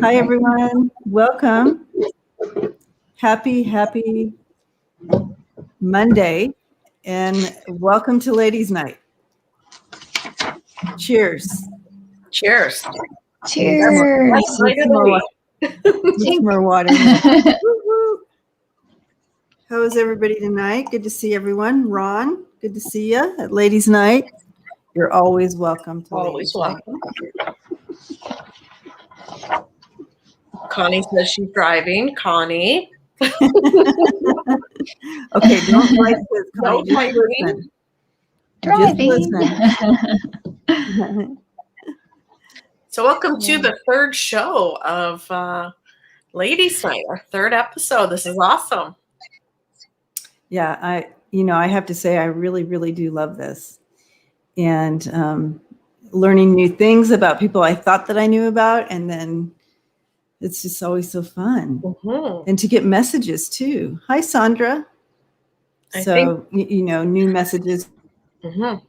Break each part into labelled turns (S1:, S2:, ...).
S1: Hi, everyone. Welcome. Happy Monday, and welcome to Ladies' Night. Cheers.
S2: Cheers.
S3: Cheers.
S1: Need more water. How is everybody tonight? Good to see everyone. Ron, good to see you at Ladies' Night. You're always welcome to
S2: Always
S1: Ladies'
S2: welcome. Connie says she's driving. Connie.
S1: Okay, don't like this, Connie. Just listen.
S3: Driving.
S1: Just listen.
S2: So welcome to the third show of Ladies' Night, our third episode. This is awesome.
S1: Yeah, I have to say I really do love this. And learning new things about people I thought that I knew about, and then it's just always so fun.
S2: Mm-hmm.
S1: And to get messages too. Hi, Sandra. New messages.
S2: Mm-hmm.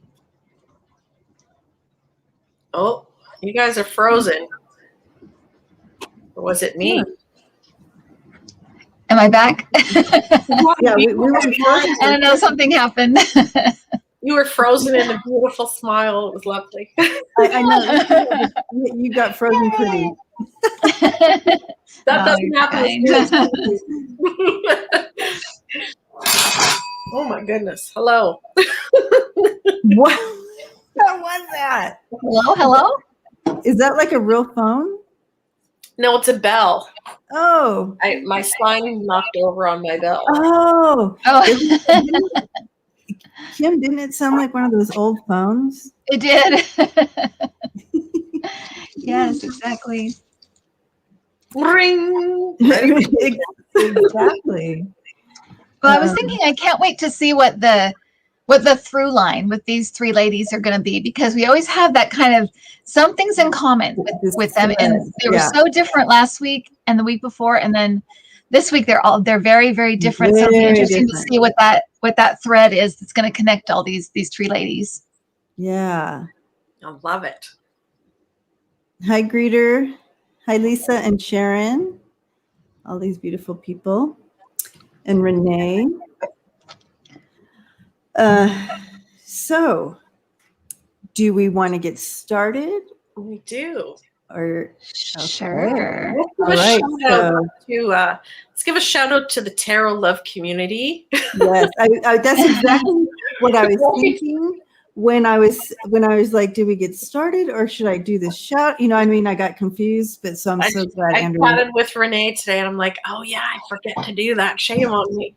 S2: Oh, you guys are frozen. Or was it me?
S3: Am I back?
S1: Yeah, we were frozen.
S3: I don't know, something happened.
S2: You were frozen in a beautiful smile. It was lovely.
S1: I know. You got frozen pretty.
S2: That doesn't happen with me. Oh my goodness. Hello.
S1: What was that?
S3: Hello?
S1: Is that like a real phone?
S2: No, it's a bell.
S1: Oh.
S2: My sign knocked over on my bell.
S1: Oh.
S3: Oh.
S1: Kim, didn't it sound like one of those old phones?
S3: It did. Yes, exactly.
S2: Ring.
S1: Exactly.
S3: Well, I was thinking I can't wait to see what the through line with these three ladies are going to be, because we always have that kind of some things in common with them, and they were so different last week and the week before, and then this week they're very, very different. So it'll be interesting to see what that thread is that's going to connect all these three ladies.
S1: Yeah.
S2: I love it.
S1: Hi, Greeter. Hi, Lisa and Sharon. All these beautiful people. And Renee. So, do we want to get started?
S2: We do.
S1: Or
S3: Sure.
S1: Let's
S2: give a shout out to the Tarot Love community.
S1: Yes, that's exactly what I was thinking when I was like, do we get started or should I do this shout? I got confused, but so I'm so glad Andrea.
S2: I chatted with Renee today, and I'm like, oh yeah, I forget to do that. Shame on me.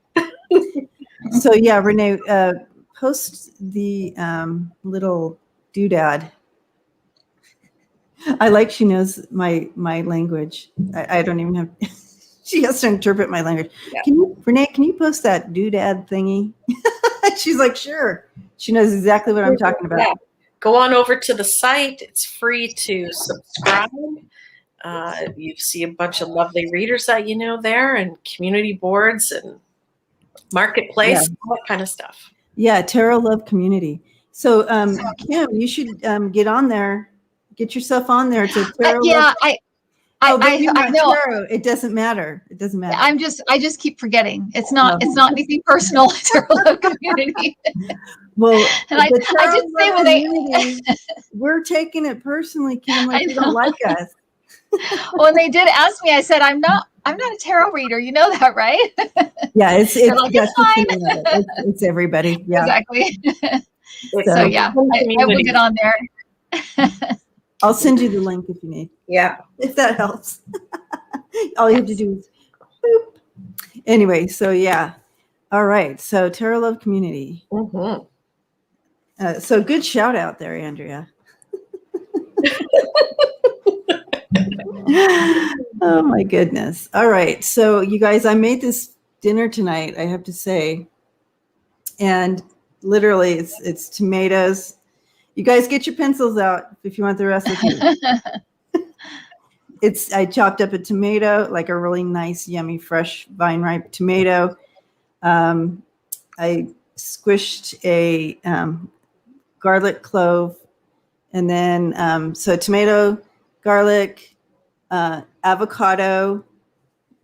S1: So yeah, Renee, post the little doodad. I like she knows my language. I don't even have. She has to interpret my language.
S2: Yeah.
S1: Renee, can you post that doodad thingy? She's like, sure. She knows exactly what I'm talking about.
S2: Yeah. Go on over to the site. It's free to subscribe. You see a bunch of lovely readers that you know there, and community boards and marketplace, all that kind of stuff.
S1: Yeah, Tarot Love community. So, Kim, you should get on there. Get yourself on there to Tarot Love. I know. Tarot. It doesn't matter. It doesn't matter.
S3: I just keep forgetting. It's not anything personal. Tarot Love community.
S1: Well,
S3: and I did say when
S1: we're taking it personally, Kim, like you don't like us.
S3: When they did ask me, I said, I'm not a tarot reader. You know that, right?
S1: Yeah, it's
S3: like, it's fine.
S1: It's everybody. Yeah.
S3: Exactly. So yeah, I will get on there.
S1: I'll send you the link if you need.
S2: Yeah.
S1: If that helps. All you have to do is boop. Anyway, so yeah. All right. So Tarot Love community.
S2: Mm-hmm.
S1: So good shout out there, Andrea. Oh my goodness. All right. So you guys, I made this dinner tonight, I have to say. And literally it's tomatoes. You guys get your pencils out if you want the recipe. I chopped up a tomato, like a really nice, yummy, fresh, vine-ripe tomato. I squished a garlic clove, and then so tomato, garlic, avocado,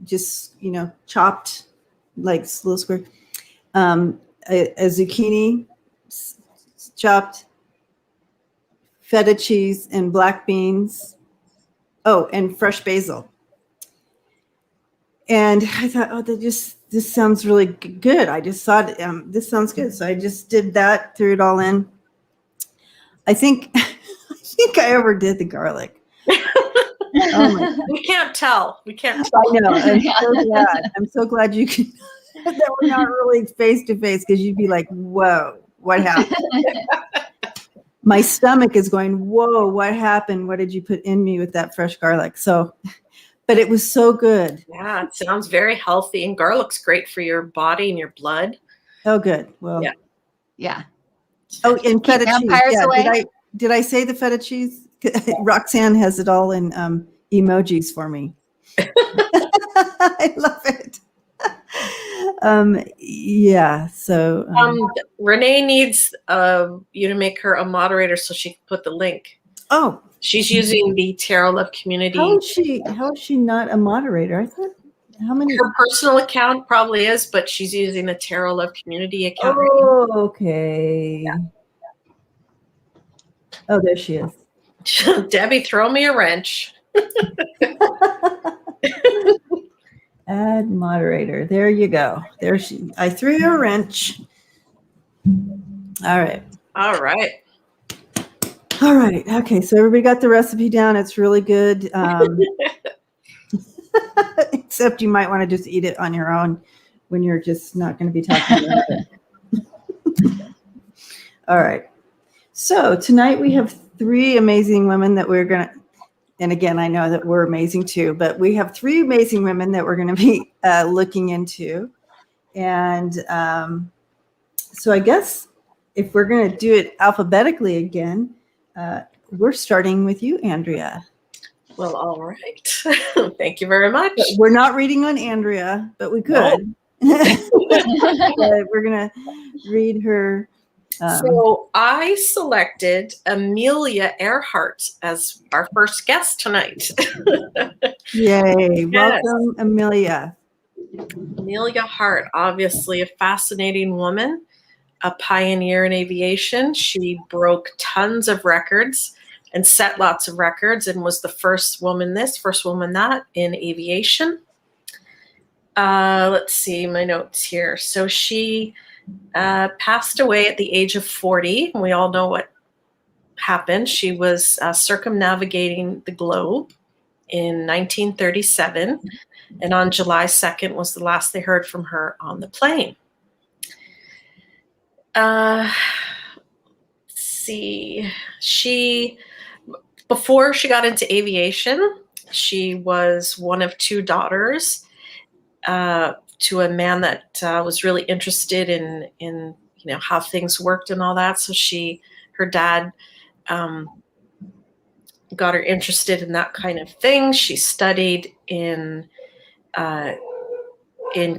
S1: just, chopped like little square, a zucchini chopped, feta cheese, and black beans. Oh, and fresh basil. And I thought, oh, this sounds really good. I just thought, this sounds good. So I just did that, threw it all in. I think I overdid the garlic.
S2: We can't tell. We can't tell.
S1: I know. I'm so glad. I'm so glad you can. That we're not really face to face, because you'd be like, "Whoa, what happened?" My stomach is going, "Whoa, what happened? What did you put in me with that fresh garlic?" So, but it was so good.
S2: Yeah, it sounds very healthy, and garlic's great for your body and your blood.
S1: Oh, good. Well,
S3: yeah.
S1: Oh, and feta cheese. Yeah.
S3: Away.
S1: Did I say the feta cheese? Roxanne has it all in emojis for me. I love it. Yeah. So
S2: Renee needs you to make her a moderator so she can put the link.
S1: Oh,
S2: she's using the Tarot Love Community.
S1: How is she not a moderator? I thought, how many?
S2: Her personal account probably is, but she's using the Tarot Love Community account.
S1: Oh, okay. Yeah. Oh, there she is.
S2: Debbie, throw me a wrench.
S1: Add moderator. There you go. There she. I threw you a wrench. All right.
S2: All right.
S1: All right. Okay. So everybody got the recipe down. It's really good. Except you might want to just eat it on your own when you're just not going to be talking about it. All right. So tonight we have 3 amazing women that we're going to, and again, I know that we're amazing too, but we have 3 amazing women that we're going to be looking into. And so I guess if we're going to do it alphabetically again, we're starting with you, Andrea.
S2: Well, all right. Thank you very much.
S1: But we're not reading on Andrea, but we could. But we're going to read her.
S2: So I selected Amelia Earhart as our first guest tonight.
S1: Yay. Yes. Welcome, Amelia.
S2: Amelia Hart, obviously a fascinating woman, a pioneer in aviation. She broke tons of records and set lots of records, and was the first woman this, first woman that in aviation. Let's see my notes here. So she passed away at the age of 40. We all know what happened. She was circumnavigating the globe in 1937, and on July 2nd was the last they heard from her on the plane. Let's see. Before she got into aviation, she was one of 2 daughters to a man that was really interested in how things worked and all that. So her dad got her interested in that kind of thing. She studied in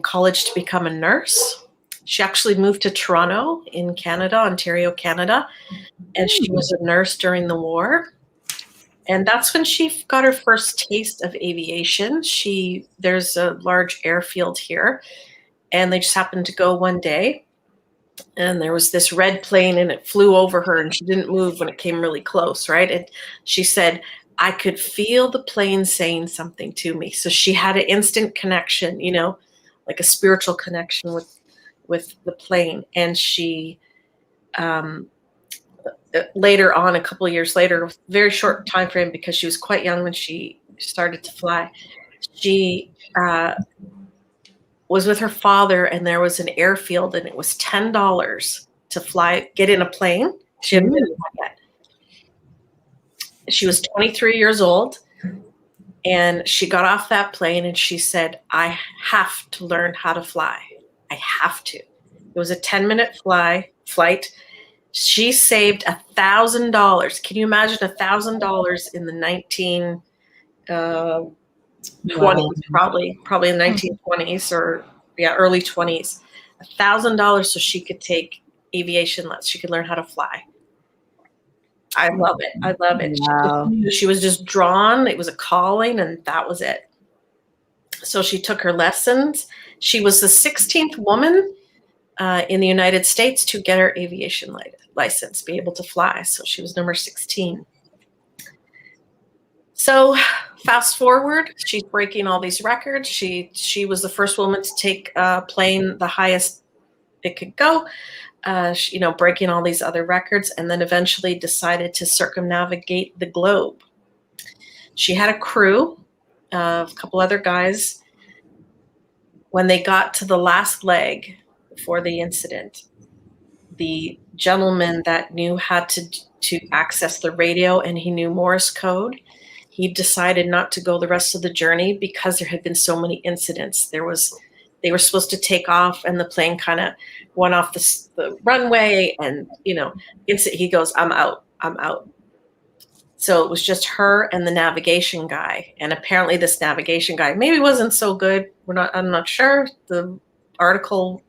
S2: college to become a nurse. She actually moved to Toronto in Canada, Ontario, Canada, and she was a nurse during the war. And that's when she got her first taste of aviation. There's a large airfield here, and they just happened to go one day, and there was this red plane, and it flew over her, and she didn't move when it came really close, right? And she said, I could feel the plane saying something to me. So she had an instant connection, like a spiritual connection with the plane. And she later on, a couple of years later, very short time frame, because she was quite young when she started to fly, she was with her father, and there was an airfield, and it was $10 to get in a plane. She hadn't been in one yet. She was 23 years old, and she got off that plane, and she said, I have to learn how to fly. I have to. It was a 10-minute flight. She saved $1,000. Can you imagine $1,000 in the 1920s, probably in the 1920s or early 20s? $1,000 so she could take aviation lessons. She could learn how to fly. I love it. I love it.
S1: Wow.
S2: She was just drawn. It was a calling, and that was it. So she took her lessons. She was the 16th woman in the United States to get her aviation license, be able to fly. So she was number 16. So fast forward, she's breaking all these records. She was the first woman to take a plane the highest it could go, breaking all these other records, and then eventually decided to circumnavigate the globe. She had a crew of a couple other guys. When they got to the last leg before the incident, the gentleman that knew how to access the radio, and he knew Morse code, he decided not to go the rest of the journey because there had been so many incidents. They were supposed to take off, and the plane kind of went off the runway, and he goes, I'm out. So it was just her and the navigation guy, and apparently this navigation guy maybe wasn't so good. I'm not sure. The article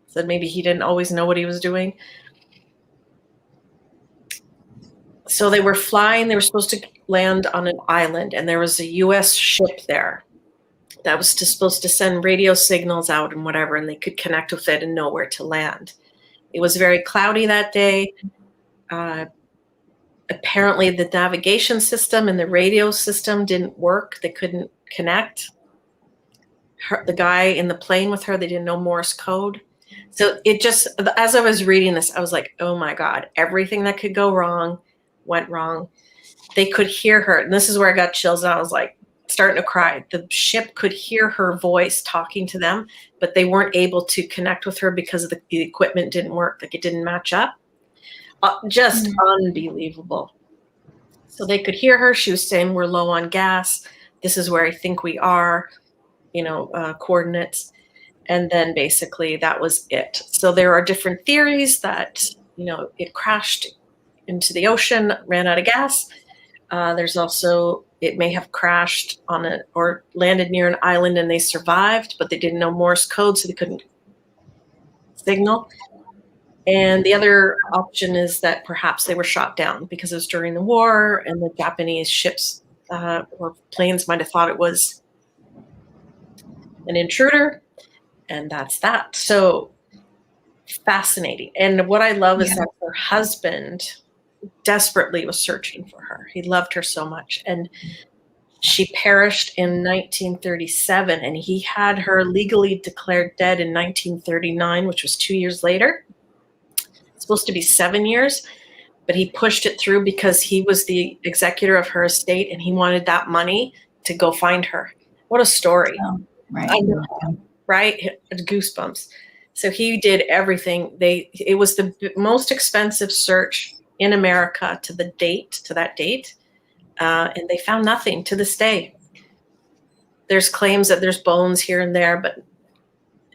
S2: said maybe he didn't always know what he was doing. So they were flying. They were supposed to land on an island, and there was a U.S. ship there that was supposed to send radio signals out and whatever, and they could connect with it and know where to land. It was very cloudy that day. Apparently the navigation system and the radio system didn't work. They couldn't connect. The guy in the plane with her, they didn't know Morse code. So it just, as I was reading this, I was like, oh my God, everything that could go wrong went wrong. They could hear her. And this is where I got chills, and I was like starting to cry. The ship could hear her voice talking to them, but they weren't able to connect with her because the equipment didn't work. Like, it didn't match up. Just unbelievable. So they could hear her. She was saying, we're low on gas. This is where I think we are, coordinates. And then basically that was it. So there are different theories that, it crashed into the ocean, ran out of gas. There's also, it may have crashed or landed near an island and they survived, but they didn't know Morse code, so they couldn't signal. And the other option is that perhaps they were shot down because it was during the war, and the Japanese ships or planes might have thought it was an intruder, and that's that. So fascinating. And what I love is that her husband desperately was searching for her. He loved her so much. And she perished in 1937, and he had her legally declared dead in 1939, which was 2 years later. Supposed to be 7 years, but he pushed it through because he was the executor of her estate, and he wanted that money to go find her. What a story.
S1: Oh, right.
S2: I know, right? Goosebumps. So he did everything. It was the most expensive search in America to that date. And they found nothing to this day. There's claims that there's bones here and there, but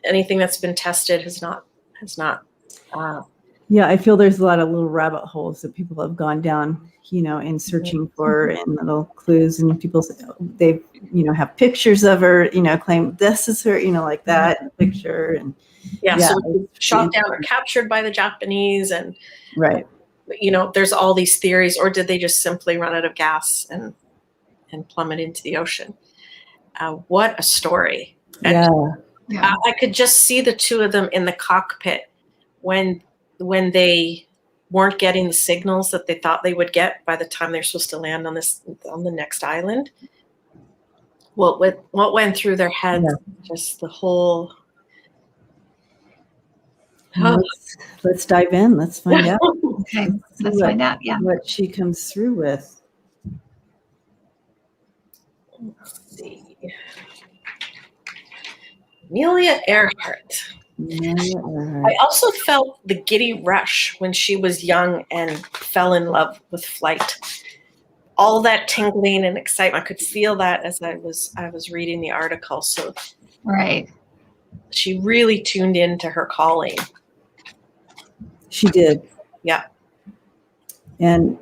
S2: anything that's been tested has not.
S1: Yeah, I feel there's a lot of little rabbit holes that people have gone down, in searching for, and little clues, and people, they, have pictures of her, claim this is her, like that picture. And
S2: so shot down or captured by the Japanese, and
S1: right.
S2: There's all these theories, or did they just simply run out of gas and plummet into the ocean? What a story.
S1: Yeah.
S2: I could just see the two of them in the cockpit when they weren't getting the signals that they thought they would get by the time they're supposed to land on the next island. What went through their heads, just the whole.
S1: Let's dive in. Let's find out.
S3: Okay, let's find out. Yeah,
S1: what she comes through with.
S2: Let's see. Amelia Earhart. I also felt the giddy rush when she was young and fell in love with flight. All that tingling and excitement, I could feel that as I was reading the article. So,
S3: right.
S2: She really tuned into her calling.
S1: She did.
S2: Yeah.
S1: And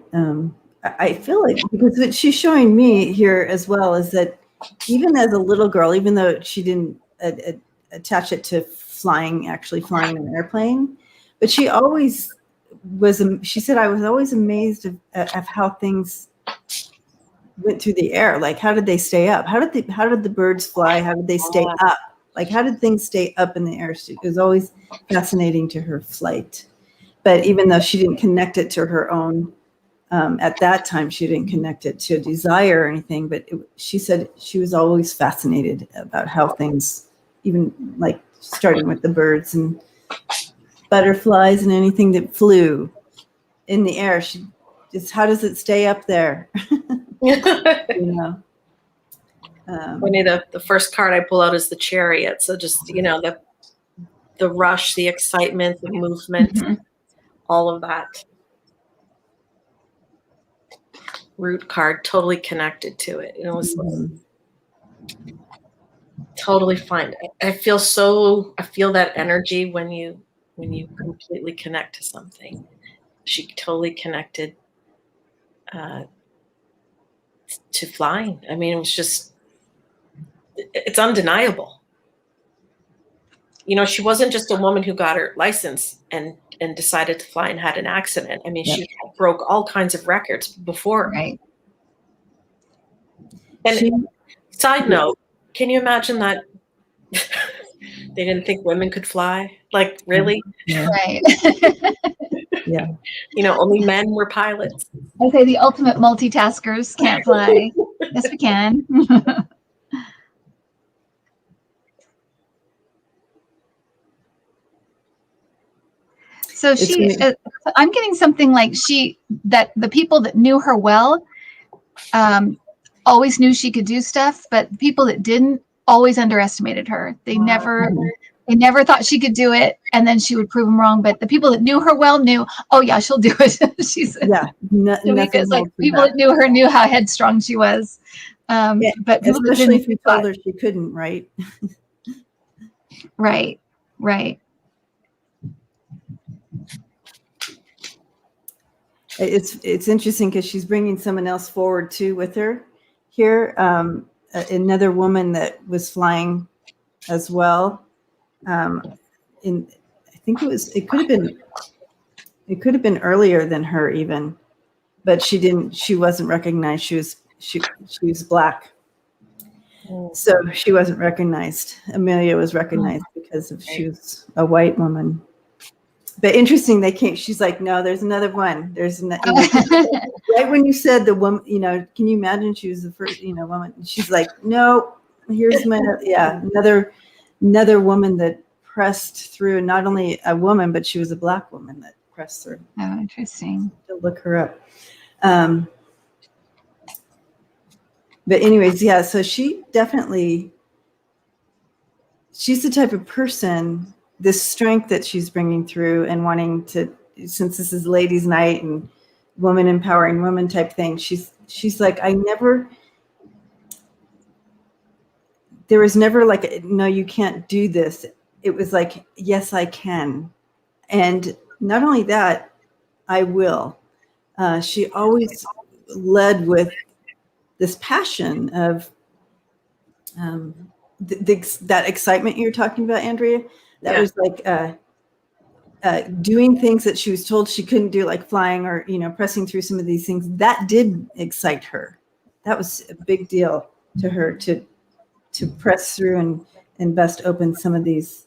S1: I feel like, because what she's showing me here as well is that even as a little girl, even though she didn't attach it to actually flying an airplane, but she always she said, I was always amazed of how things went through the air. Like, how did they stay up? How did the birds fly? How did they stay up? Like, how did things stay up in the air? It was always fascinating to her, flight. But even though she didn't connect it to her own, at that time, she didn't connect it to a desire or anything. But she said she was always fascinated about how things, even like starting with the birds and butterflies and anything that flew in the air. How does it stay up there? You know.
S2: Funny, the first card I pull out is the Chariot. So just, the rush, the excitement, the movement, all of that. Root card, totally connected to it. It was totally fine. I feel that energy when you completely connect to something. She totally connected to flying. I mean, it was just, it's undeniable. She wasn't just a woman who got her license and decided to fly and had an accident. I mean, she broke all kinds of records before.
S3: Right.
S2: And side note, can you imagine that they didn't think women could fly? Like, really?
S1: Yeah.
S3: Right.
S1: Yeah.
S2: Only men were pilots.
S3: I say the ultimate multitaskers can't fly. Yes, we can. So I'm getting something like that the people that knew her well always knew she could do stuff, but the people that didn't always underestimated her. They never thought she could do it, and then she would prove them wrong. But the people that knew her well knew, oh yeah, she'll do it. Because like people that knew her knew how headstrong she was. But people
S1: especially if you told her she couldn't, right?
S3: Right.
S1: It's interesting because she's bringing someone else forward too with her here. Another woman that was flying as well. I think it could have been earlier than her even, but she wasn't recognized. She was Black. So she wasn't recognized. Amelia was recognized because she was a white woman. But interesting, she's like, no, there's another one. There's right when you said the woman, can you imagine she was the first, woman? She's like, no, here's another woman that pressed through, not only a woman, but she was a Black woman that pressed through.
S3: Oh, interesting.
S1: To look her up. But anyways, yeah, so she's the type of person, this strength that she's bringing through and wanting to, since this is ladies' night and woman empowering women type thing, she's like, there was never like, no, you can't do this. It was like, yes, I can. And not only that, I will. She always led with this passion of that excitement you're talking about, Andrea. That was like doing things that she was told she couldn't do, like flying or pressing through some of these things. That did excite her. That was a big deal to her to press through and bust open some of these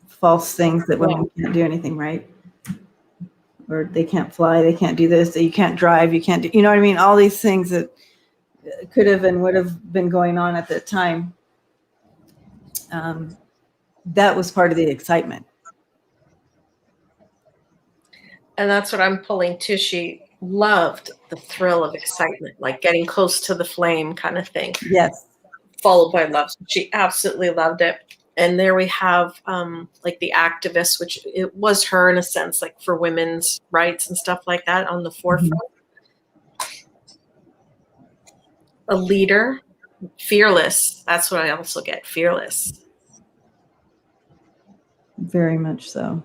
S1: false things that women can't do anything, right? Or they can't fly, they can't do this, you can't drive, you can't do, you know what I mean? All these things that could have and would have been going on at that time. That was part of the excitement.
S2: And that's what I'm pulling too. She loved the thrill of excitement, like getting close to the flame kind of thing.
S1: Yes.
S2: Followed by love. She absolutely loved it. And there we have like the activist, which it was her in a sense, like for women's rights and stuff like that on the forefront. A leader, fearless. That's what I also get, fearless.
S1: Very much so.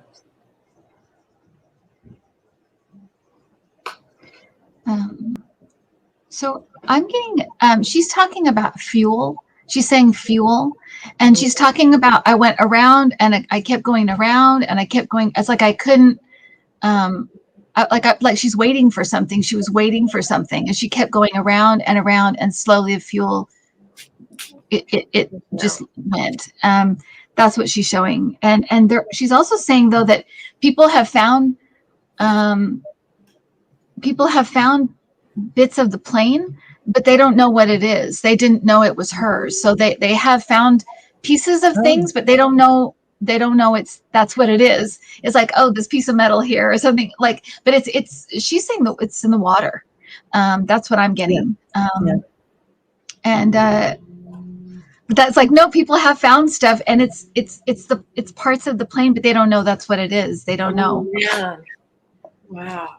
S3: So I'm getting, she's talking about fuel. She's saying fuel. And she's talking about, I went around and I kept going around and I kept going. It's like I couldn't, like she's waiting for something. She was waiting for something, and she kept going around, and slowly the fuel, it just went. That's what she's showing. And there, she's also saying though that people have found bits of the plane, but they don't know what it is. They didn't know it was hers. So they have found pieces of things, but they don't know that's what it is. It's like, oh, this piece of metal here or something, like, but it's she's saying that it's in the water. That's what I'm getting. And that's like, no, people have found stuff, and it's parts of the plane, but they don't know that's what it is. They don't know.
S2: Yeah. Wow.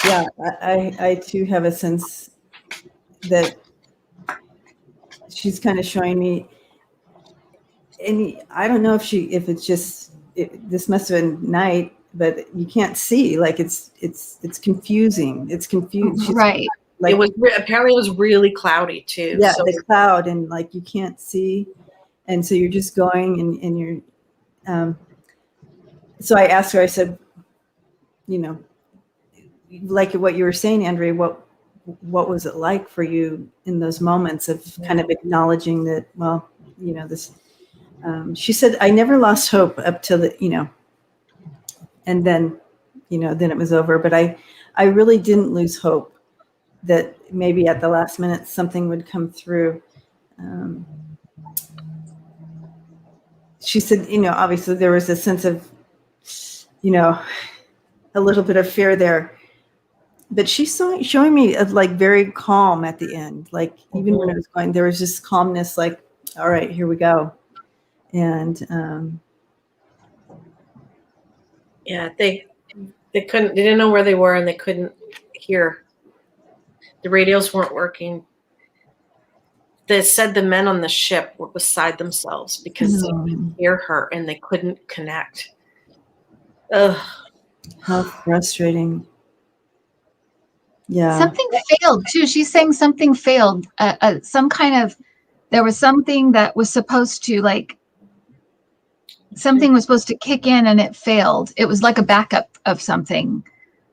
S1: Yeah, I too have a sense that she's kind of showing me, and I don't know if it's just, this must have been night, but you can't see, like it's confusing. It's confused.
S3: Right.
S2: Like, apparently it was really cloudy too.
S1: Yeah,
S2: so.
S1: the cloud, and like you can't see, and so you're just going, and you're. So I asked her. I said, like what you were saying, Andrea, what was it like for you in those moments of kind of acknowledging that, well, this, she said, I never lost hope up till and then, then it was over. But I really didn't lose hope that maybe at the last minute something would come through. She said, obviously there was a sense of, a little bit of fear there. But she's showing me like very calm at the end. Like even when it was going, there was just calmness, like, all right, here we go. And
S2: yeah, they didn't know where they were, and they couldn't hear. The radios weren't working. They said the men on the ship were beside themselves because they could hear her and they couldn't connect. Ugh.
S1: How frustrating. Yeah.
S3: Something failed too. She's saying something failed. There was something that was supposed to something was supposed to kick in and it failed. It was like a backup of something.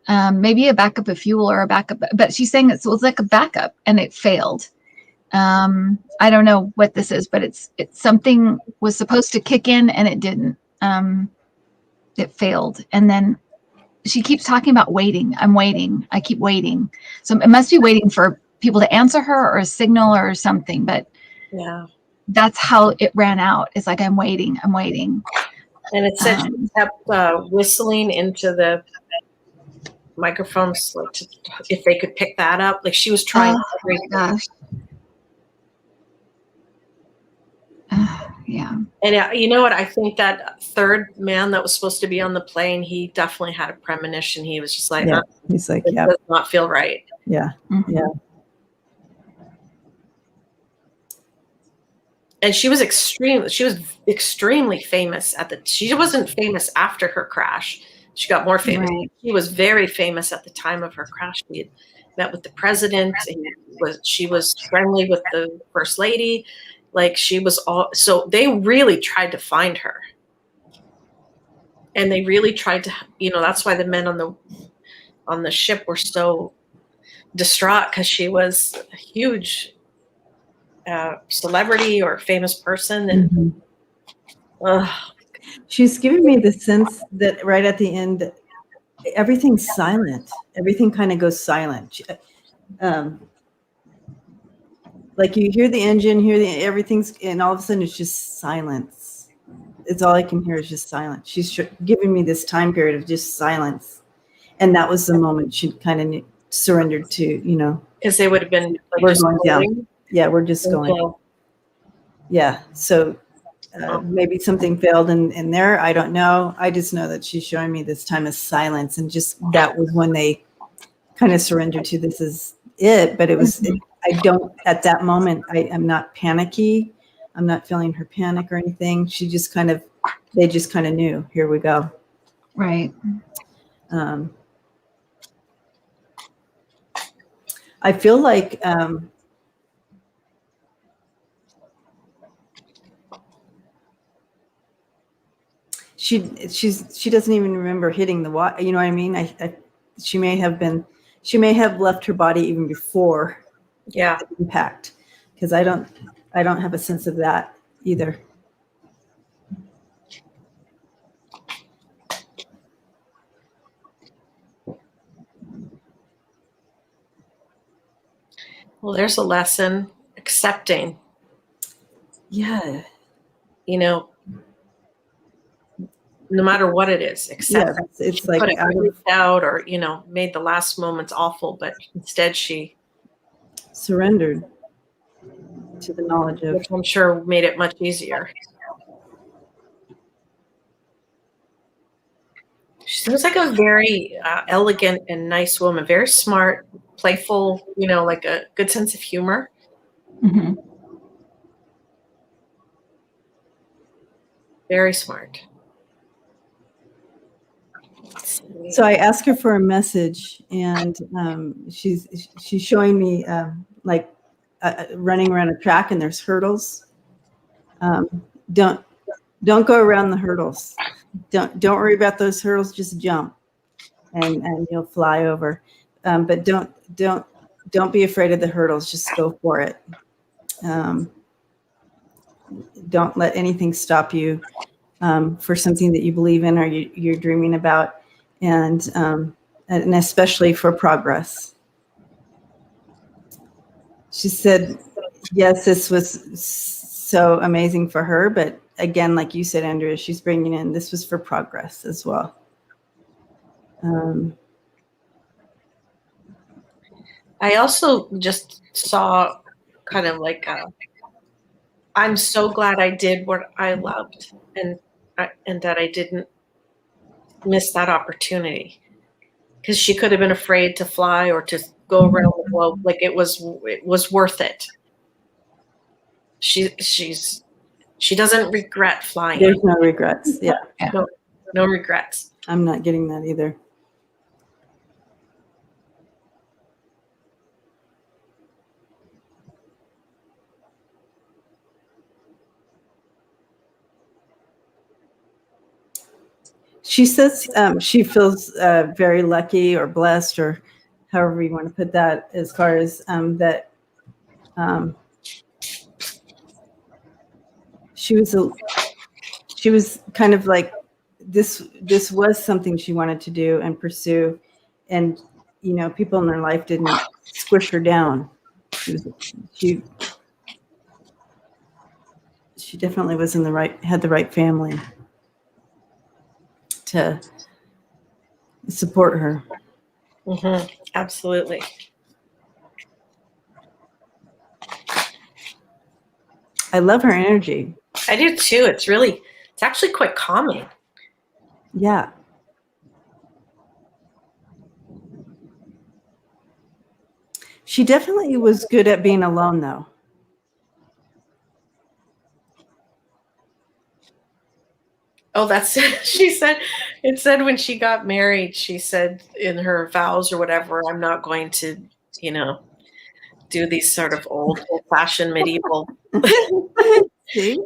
S3: Maybe a backup of fuel or a backup, but she's saying it was like a backup and it failed. I don't know what this is, but it's something was supposed to kick in and it didn't. It failed. And then she keeps talking about waiting. I'm waiting. I keep waiting. So it must be waiting for people to answer her or a signal or something. But
S2: yeah,
S3: that's how it ran out. It's like, I'm waiting. I'm waiting.
S2: And it said she kept whistling into the microphones, like if they could pick that up. Like she was trying.
S3: Oh my gosh. Yeah. And
S2: you know what? I think that third man that was supposed to be on the plane, he definitely had a premonition. He was just like,
S1: he's like,
S2: this does not feel right.
S1: Yeah. Mm-hmm. Yeah.
S2: And she was extremely famous she wasn't famous after her crash. She got more famous. Right. She was very famous at the time of her crash. She had met with the president. She was friendly with the first lady. Like so they really tried to find her. And they really tried to, that's why the men on the ship were so distraught, because she was a huge celebrity or famous person. And
S1: she's giving me the sense that right at the end, everything's silent. Everything kind of goes silent. Like you hear the engine, everything's, and all of a sudden it's just silence. It's all I can hear is just silence. She's giving me this time period of just silence. And that was the moment she kind of surrendered to,
S2: because they would have been like,
S1: we're going down. Yeah, we're just going. Yeah. So maybe something failed in there. I don't know. I just know that she's showing me this time of silence. And just that was when they kind of surrendered to, this is it. But it was, at that moment, I'm not panicky. I'm not feeling her panic or anything. They just kind of knew, here we go.
S3: Right.
S1: I feel like she doesn't even remember hitting the water. You know what I mean? She may have left her body even before
S2: Yeah.
S1: the impact, because I don't have a sense of that either.
S2: Well, there's a lesson, accepting.
S1: Yeah.
S2: You know, no matter what it is, accept.
S1: Yeah, it's like
S2: out or, you know, made the last moments awful, but instead she
S1: surrendered to the knowledge of,
S2: which I'm sure made it much easier. She seems like a very elegant and nice woman, very smart, playful, you know, like a good sense of humor.
S3: Mm-hmm.
S2: Very smart.
S1: So I asked her for a message, and she's showing me like running around a track, and there's hurdles. Don't go around the hurdles. Don't worry about those hurdles. Just jump, and you'll fly over. But don't be afraid of the hurdles. Just go for it. Don't let anything stop you for something that you believe in or you're dreaming about. And especially for progress. She said, yes, this was so amazing for her. But again, like you said, Andrea, she's bringing in, this was for progress as well.
S2: I also just saw kind of like, I'm so glad I did what I loved and that I didn't miss that opportunity. Because she could have been afraid to fly or to go around the globe. Like it was worth it. She doesn't regret flying.
S1: There's no regrets. Yeah.
S2: No regrets.
S1: I'm not getting that either. She says she feels very lucky or blessed, or however you want to put that, as far as that she was kind of like, this was something she wanted to do and pursue, and you know, people in her life didn't squish her down. She definitely was had the right family to support her.
S2: Mm-hmm. Absolutely.
S1: I love her energy.
S2: I do too. It's actually quite calming.
S1: Yeah. She definitely was good at being alone, though.
S2: Oh, that's she said. It said when she got married, she said in her vows or whatever, I'm not going to, you know, do these sort of old-fashioned medieval things.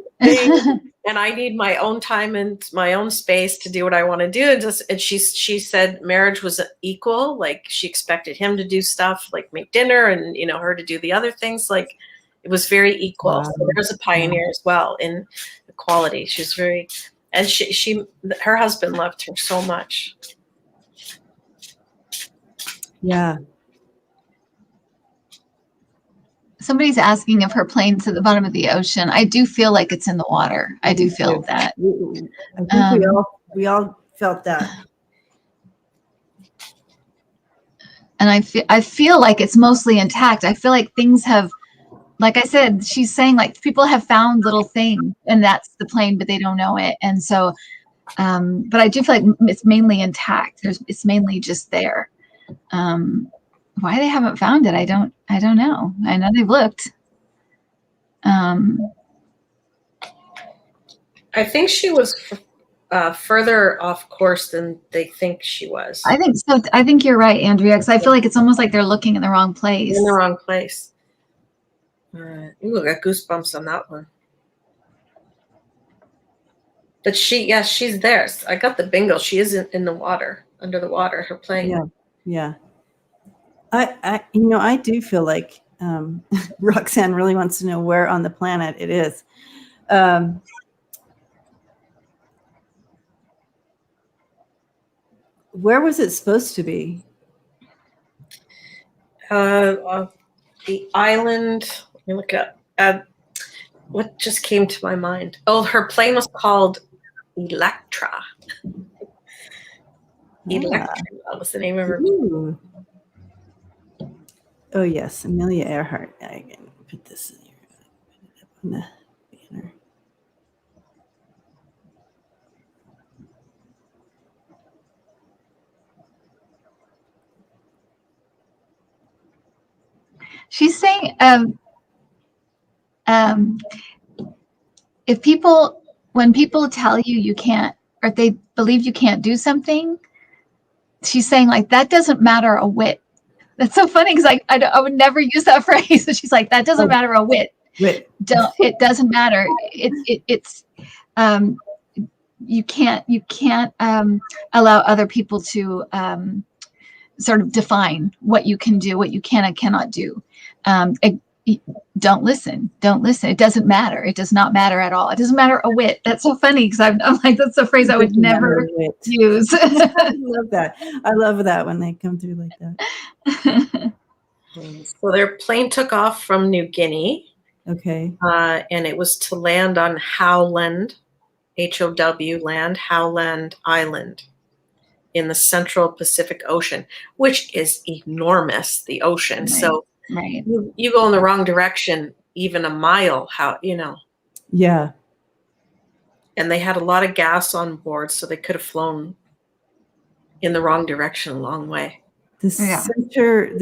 S2: And I need my own time and my own space to do what I want to do. And she said marriage was equal. Like she expected him to do stuff like make dinner and, you know, her to do the other things. Like it was very equal. Wow. So there's a pioneer as well in equality. She's very, and her husband loved her so much.
S1: Yeah.
S3: Somebody's asking if her plane's at the bottom of the ocean. I do feel like it's in the water. I do feel that.
S1: I think we all felt that.
S3: And I feel like it's mostly intact. I feel like things have, like I said, she's saying like people have found little things and that's the plane, but they don't know it. And so, but I do feel like it's mainly intact. It's mainly just there. Why they haven't found it, I don't know. I know they've looked.
S2: I think she was further off course than they think she was.
S3: I think so. I think you're right, Andrea, because I feel like it's almost like they're looking in the wrong place.
S2: In the wrong place. Ooh, I got goosebumps on that one. But she's there. I got the bingo. She isn't in the water, under the water, her plane.
S1: Yeah. I do feel like Roxanne really wants to know where on the planet it is. Where was it supposed to be?
S2: The island. Let me look up. What just came to my mind? Oh, her plane was called Electra. Electra was the name of her.
S1: Ooh. Oh yes, Amelia Earhart. I can put this in here. Put it up on the banner.
S3: She's saying, when people tell you can't, or if they believe you can't do something, she's saying like, that doesn't matter a whit. That's so funny because I would never use that phrase. She's like, that doesn't matter a whit. It doesn't matter. It's you can't allow other people to sort of define what you can do, what you can and cannot do. Don't listen. It doesn't matter. It does not matter at all. It doesn't matter a whit. That's so funny because I'm like, that's a phrase I would never use.
S1: I love that. I love that when they come through like that.
S2: So their plane took off from New Guinea.
S1: Okay.
S2: And it was to land on Howland, H-O-W, land, Howland Island in the Central Pacific Ocean, which is enormous, the ocean. Right. So you go in the wrong direction, even a mile,
S1: Yeah.
S2: And they had a lot of gas on board, so they could have flown in the wrong direction a long way.
S1: The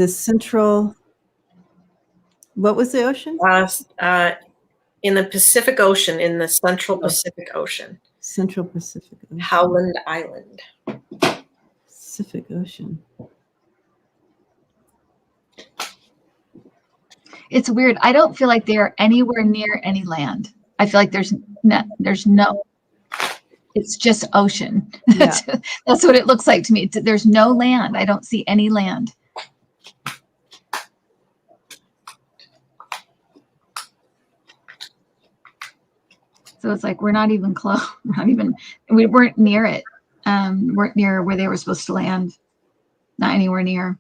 S1: central, what was the ocean?
S2: In the Pacific Ocean, in the Central Pacific Ocean.
S1: Central Pacific Ocean.
S2: Howland Island.
S1: Pacific Ocean.
S3: It's weird. I don't feel like they are anywhere near any land. I feel like there's no, it's just ocean.
S1: Yeah.
S3: That's what it looks like to me. There's no land. I don't see any land. So it's like, we're not even close. We weren't near it. Weren't near where they were supposed to land. Not anywhere near.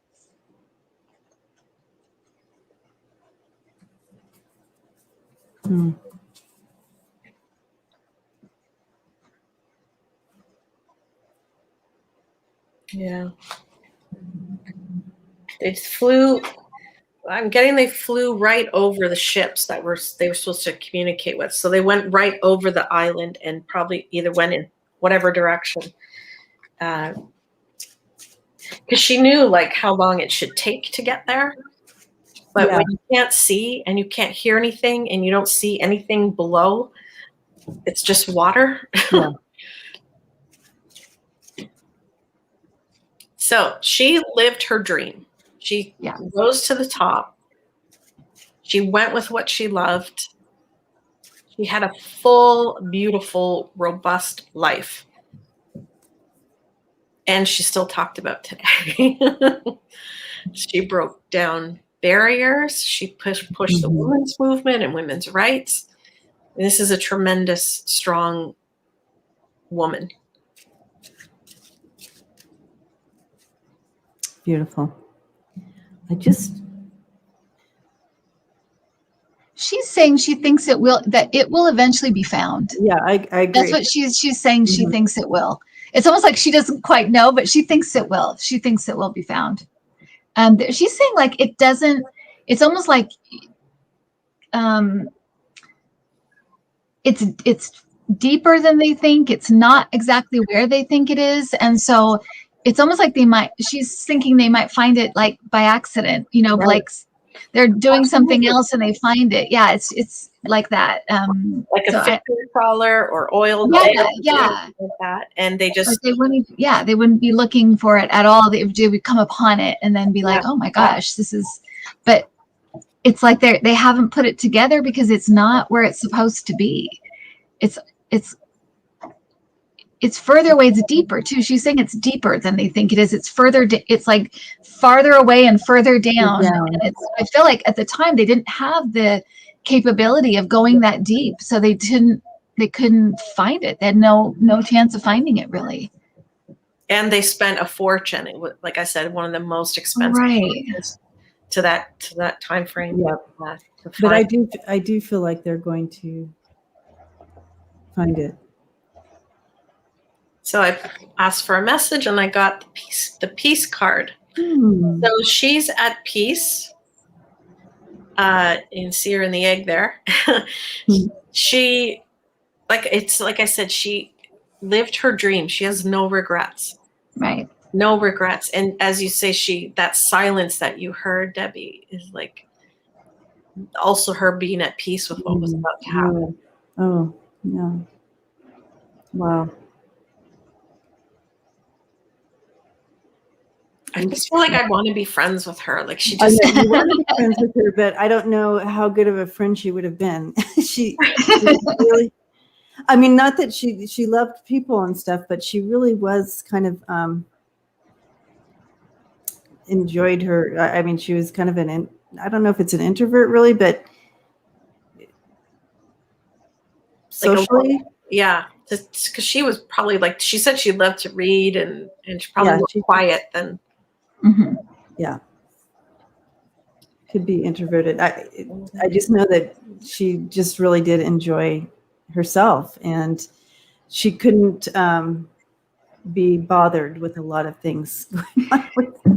S2: Yeah. They flew right over the ships that they were supposed to communicate with. So they went right over the island and probably either went in whatever direction. Because she knew like how long it should take to get there. But when you can't see and you can't hear anything and you don't see anything below, it's just water.
S1: Yeah.
S2: So she lived her dream. She rose to the top. She went with what she loved. She had a full, beautiful, robust life. And she still talked about today. She broke down barriers. She pushed the women's movement and women's rights. And this is a tremendous, strong woman.
S1: Beautiful.
S3: She's saying she thinks it will eventually be found.
S1: Yeah, I agree.
S3: That's what she's saying. She thinks it will. It's almost like she doesn't quite know, but she thinks it will. She thinks it will be found. She's saying like it doesn't. It's almost like it's deeper than they think. It's not exactly where they think it is, and so it's almost like she's thinking they might find it like by accident,
S1: right.
S3: like they're doing something else and they find it. Yeah, it's like that.
S2: Like a fish trawler or oil.
S3: Yeah.
S2: Like that. And they just,
S3: they wouldn't be looking for it at all. They would come upon it and then be like, oh my gosh, this is, but it's like they haven't put it together because it's not where it's supposed to be. It's further away. It's deeper too. She's saying it's deeper than they think it is. It's further. It's like farther away and further down. And I feel like at the time they didn't have the capability of going that deep, so they couldn't find it. They had no chance of finding it really. And
S2: they spent a fortune. It was, like I said, one of the most expensive to that time frame.
S1: Yep. But I do feel like they're going to find it.
S2: So I asked for a message and I got the peace card. So she's at peace. You can see her in the egg there. She, like I said, she lived her dream. She has no regrets.
S3: Right.
S2: No regrets. And as you say, that silence that you heard, Debbie, is like also her being at peace with what was about to happen.
S1: Oh, yeah. Wow.
S2: I just feel like I want to be friends with her. Like she just.
S1: You want to be friends with her, but I don't know how good of a friend she would have been. she really. I mean, not that she loved people and stuff, but she really was kind of enjoyed her. I mean, she was kind of I don't know if it's an introvert really, but socially.
S2: Yeah. Because she was probably like, she said she loved to read and she probably was quiet then.
S3: Mm-hmm.
S1: Yeah. Could be introverted. I just know that she just really did enjoy herself, and she couldn't be bothered with a lot of things going on with her.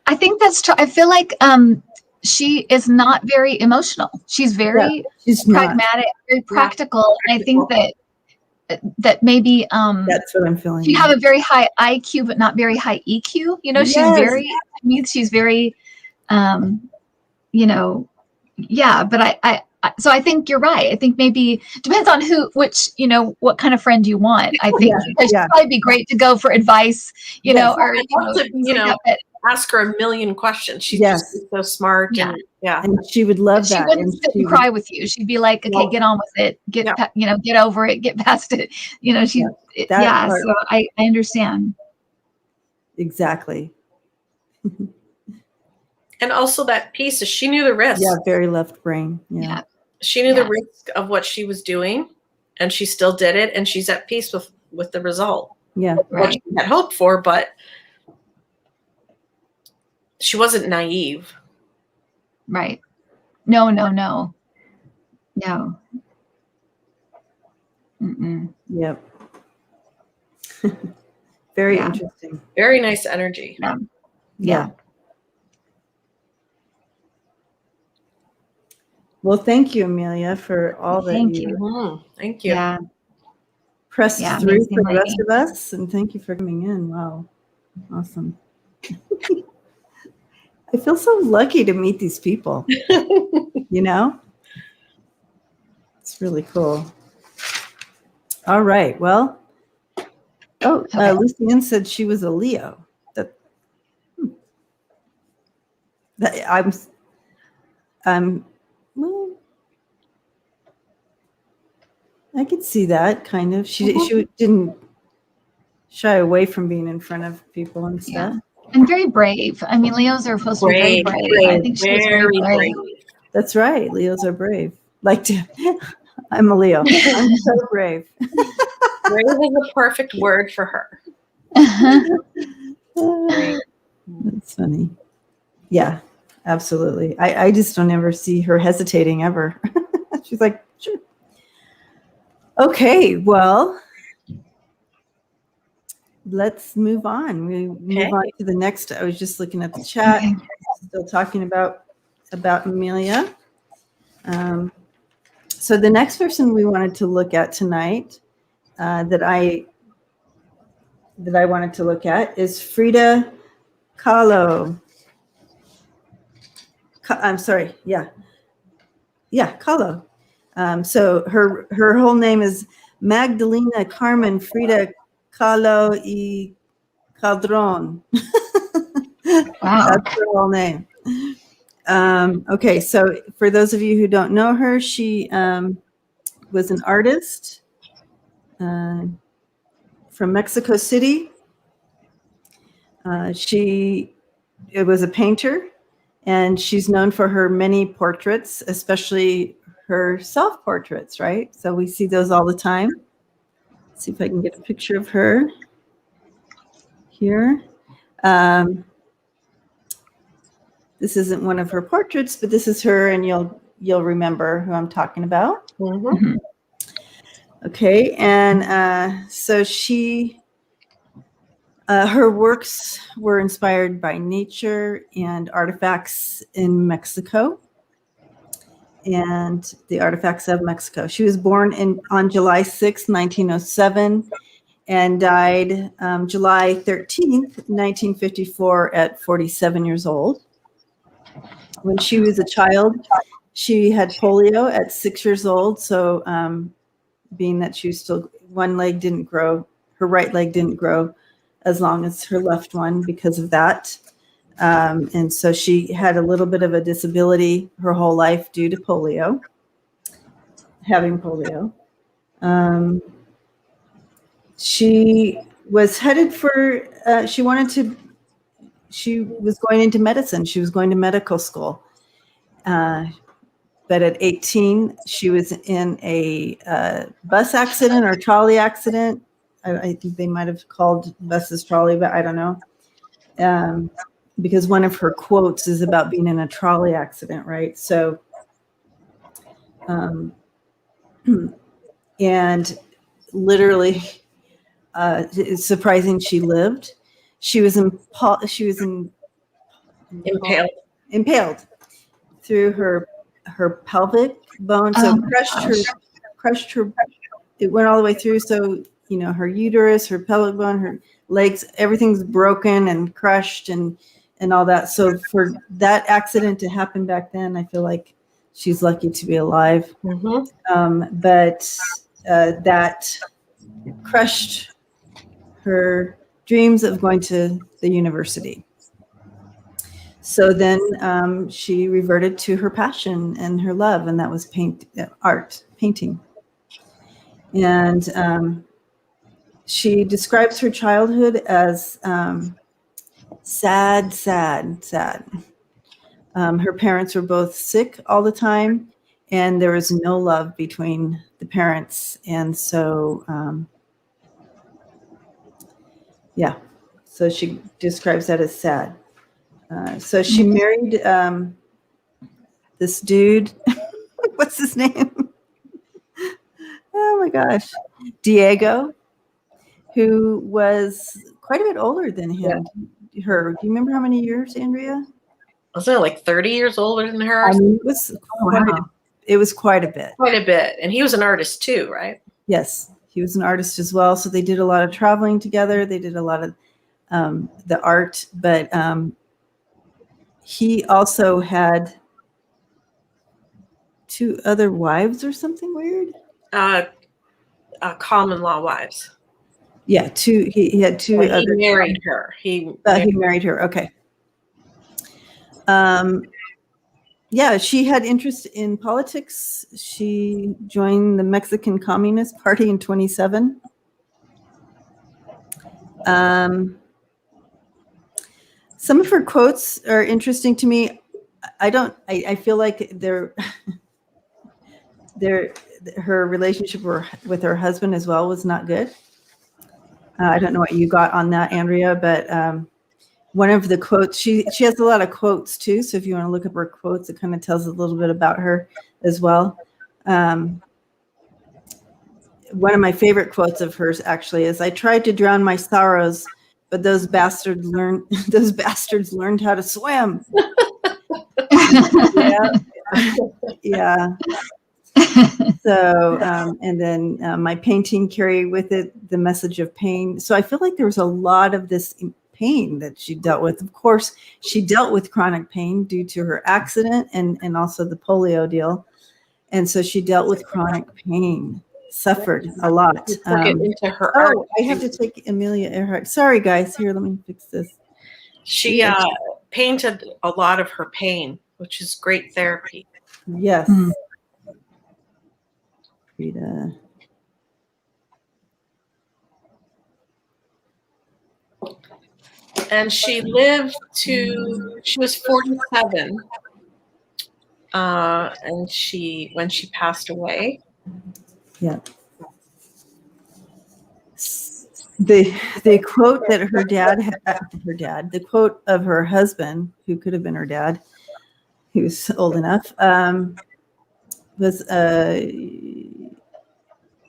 S3: I think that's true. I feel like she is not very emotional. She's very pragmatic, very practical. And I think that maybe
S1: that's what I'm feeling.
S3: She have a very high IQ, but not very high EQ. You know, she's very. I mean, she's very. You know, yeah. But so I think you're right. I think maybe depends on which, you know, what kind of friend you want. I think she'd probably be great to go for advice. You know, or
S2: ask her a million questions. She's just so smart and
S1: she would love that.
S3: She wouldn't sit and cry with you. She'd be like, okay, get on with it. Get over it. Get past it. You know, so I understand.
S1: Exactly.
S2: And also that piece, she knew the risk.
S1: Yeah, very left brain. Yeah.
S2: She knew the risk of what she was doing, and she still did it, and she's at peace with the result.
S1: Yeah.
S2: What she had hoped for, but she wasn't naive.
S3: Right. No. Mm-mm.
S1: Yep. Very interesting.
S2: Very nice energy.
S1: Yeah. Well, thank you, Amelia, for all that you.
S2: Thank you.
S3: Yeah.
S1: Pressed through for the rest of us, and thank you for coming in. Wow. Awesome. I feel so lucky to meet these people. You know? It's really cool. All right. Well, Lucienne said she was a Leo. Well, I could see that kind of. She didn't shy away from being in front of people and stuff.
S3: Yeah. And very brave. I mean, Leos are supposed to be very brave. I think she was very brave.
S1: That's right. Leos are brave. I'm a Leo. I'm so brave.
S2: Brave is the perfect word for her.
S1: That's funny. Yeah, absolutely. I just don't ever see her hesitating ever. She's like, sure. Okay, well, let's move on. We move on to the next. I was just looking at the chat. Still talking about Amelia. So the next person we wanted to look at tonight, that I wanted to look at, is Frida Kahlo. I'm sorry. Yeah, Kahlo. So her whole name is Magdalena Carmen Frida Kahlo y Calderon.
S3: Wow.
S1: That's her whole name. Okay, so for those of you who don't know her, she was an artist from Mexico City. She was a painter, and she's known for her many portraits, especially her self-portraits, right? So we see those all the time. Let's see if I can get a picture of her here. This isn't one of her portraits, but this is her, and you'll remember who I'm talking about.
S2: Mm-hmm.
S1: Okay, and so her works were inspired by nature and artifacts in Mexico, and the artifacts of Mexico. She was born on July 6, 1907, and died July 13th, 1954, at 47 years old. When she was a child, she had polio at 6 years old. So being that she was still, one leg didn't grow, her right leg didn't grow as long as her left one because of that. And so she had a little bit of a disability her whole life due to polio, having polio. She was headed for, she was going into medicine. She was going to medical school. But at 18, she was in a bus accident or trolley accident. I think they might have called buses trolley, but I don't know. Because one of her quotes is about being in a trolley accident, right? So, and literally, it's surprising she lived. She was impaled through her pelvic bone, so crushed her. It went all the way through. So her uterus, her pelvic bone, her legs, everything's broken and crushed and all that. So for that accident to happen back then, I feel like she's lucky to be alive.
S2: Mm-hmm.
S1: But that crushed her dreams of going to the university. So then she reverted to her passion and her love, and that was painting. And she describes her childhood as sad. Her parents were both sick all the time, and there was no love between the parents. And so, so she describes that as sad. So she married this dude. What's his name? Oh my gosh. Diego, who was quite a bit older than him. Yeah. Her. Do you remember how many years, Andrea?
S2: Wasn't it like 30 years older than her?
S1: I mean, it was quite a bit.
S2: Quite a bit. And he was an artist too, right?
S1: Yes, he was an artist as well. So they did a lot of traveling together. They did a lot of the art, but he also had 2 other wives or something weird.
S2: Common law wives.
S1: Yeah, 2. He had 2 other.
S2: He married her. He
S1: married her. Okay. Yeah, she had interest in politics. She joined the Mexican Communist Party in 1927. Some of her quotes are interesting to me. I feel like her relationship with her husband as well was not good. I don't know what you got on that, Andrea, but one of the quotes, she has a lot of quotes too. So if you want to look up her quotes, it kind of tells a little bit about her as well. One of my favorite quotes of hers actually is, "I tried to drown my sorrows, but those bastards learned how to swim." Yeah. So, and then my painting carried with it the message of pain. So I feel like there was a lot of this pain that she dealt with. Of course, she dealt with chronic pain due to her accident and also the polio deal. And so she dealt with chronic pain, suffered a lot.
S2: Took it into her art.
S1: I have to take Amelia Earhart. Sorry, guys. Here, let me fix this.
S2: She painted a lot of her pain, which is great therapy.
S1: Yes. Frida.
S2: And she lived she was 47. And when she passed away.
S1: Yeah. The quote that her dad had, the quote of her husband, who could have been her dad, he was old enough, was, I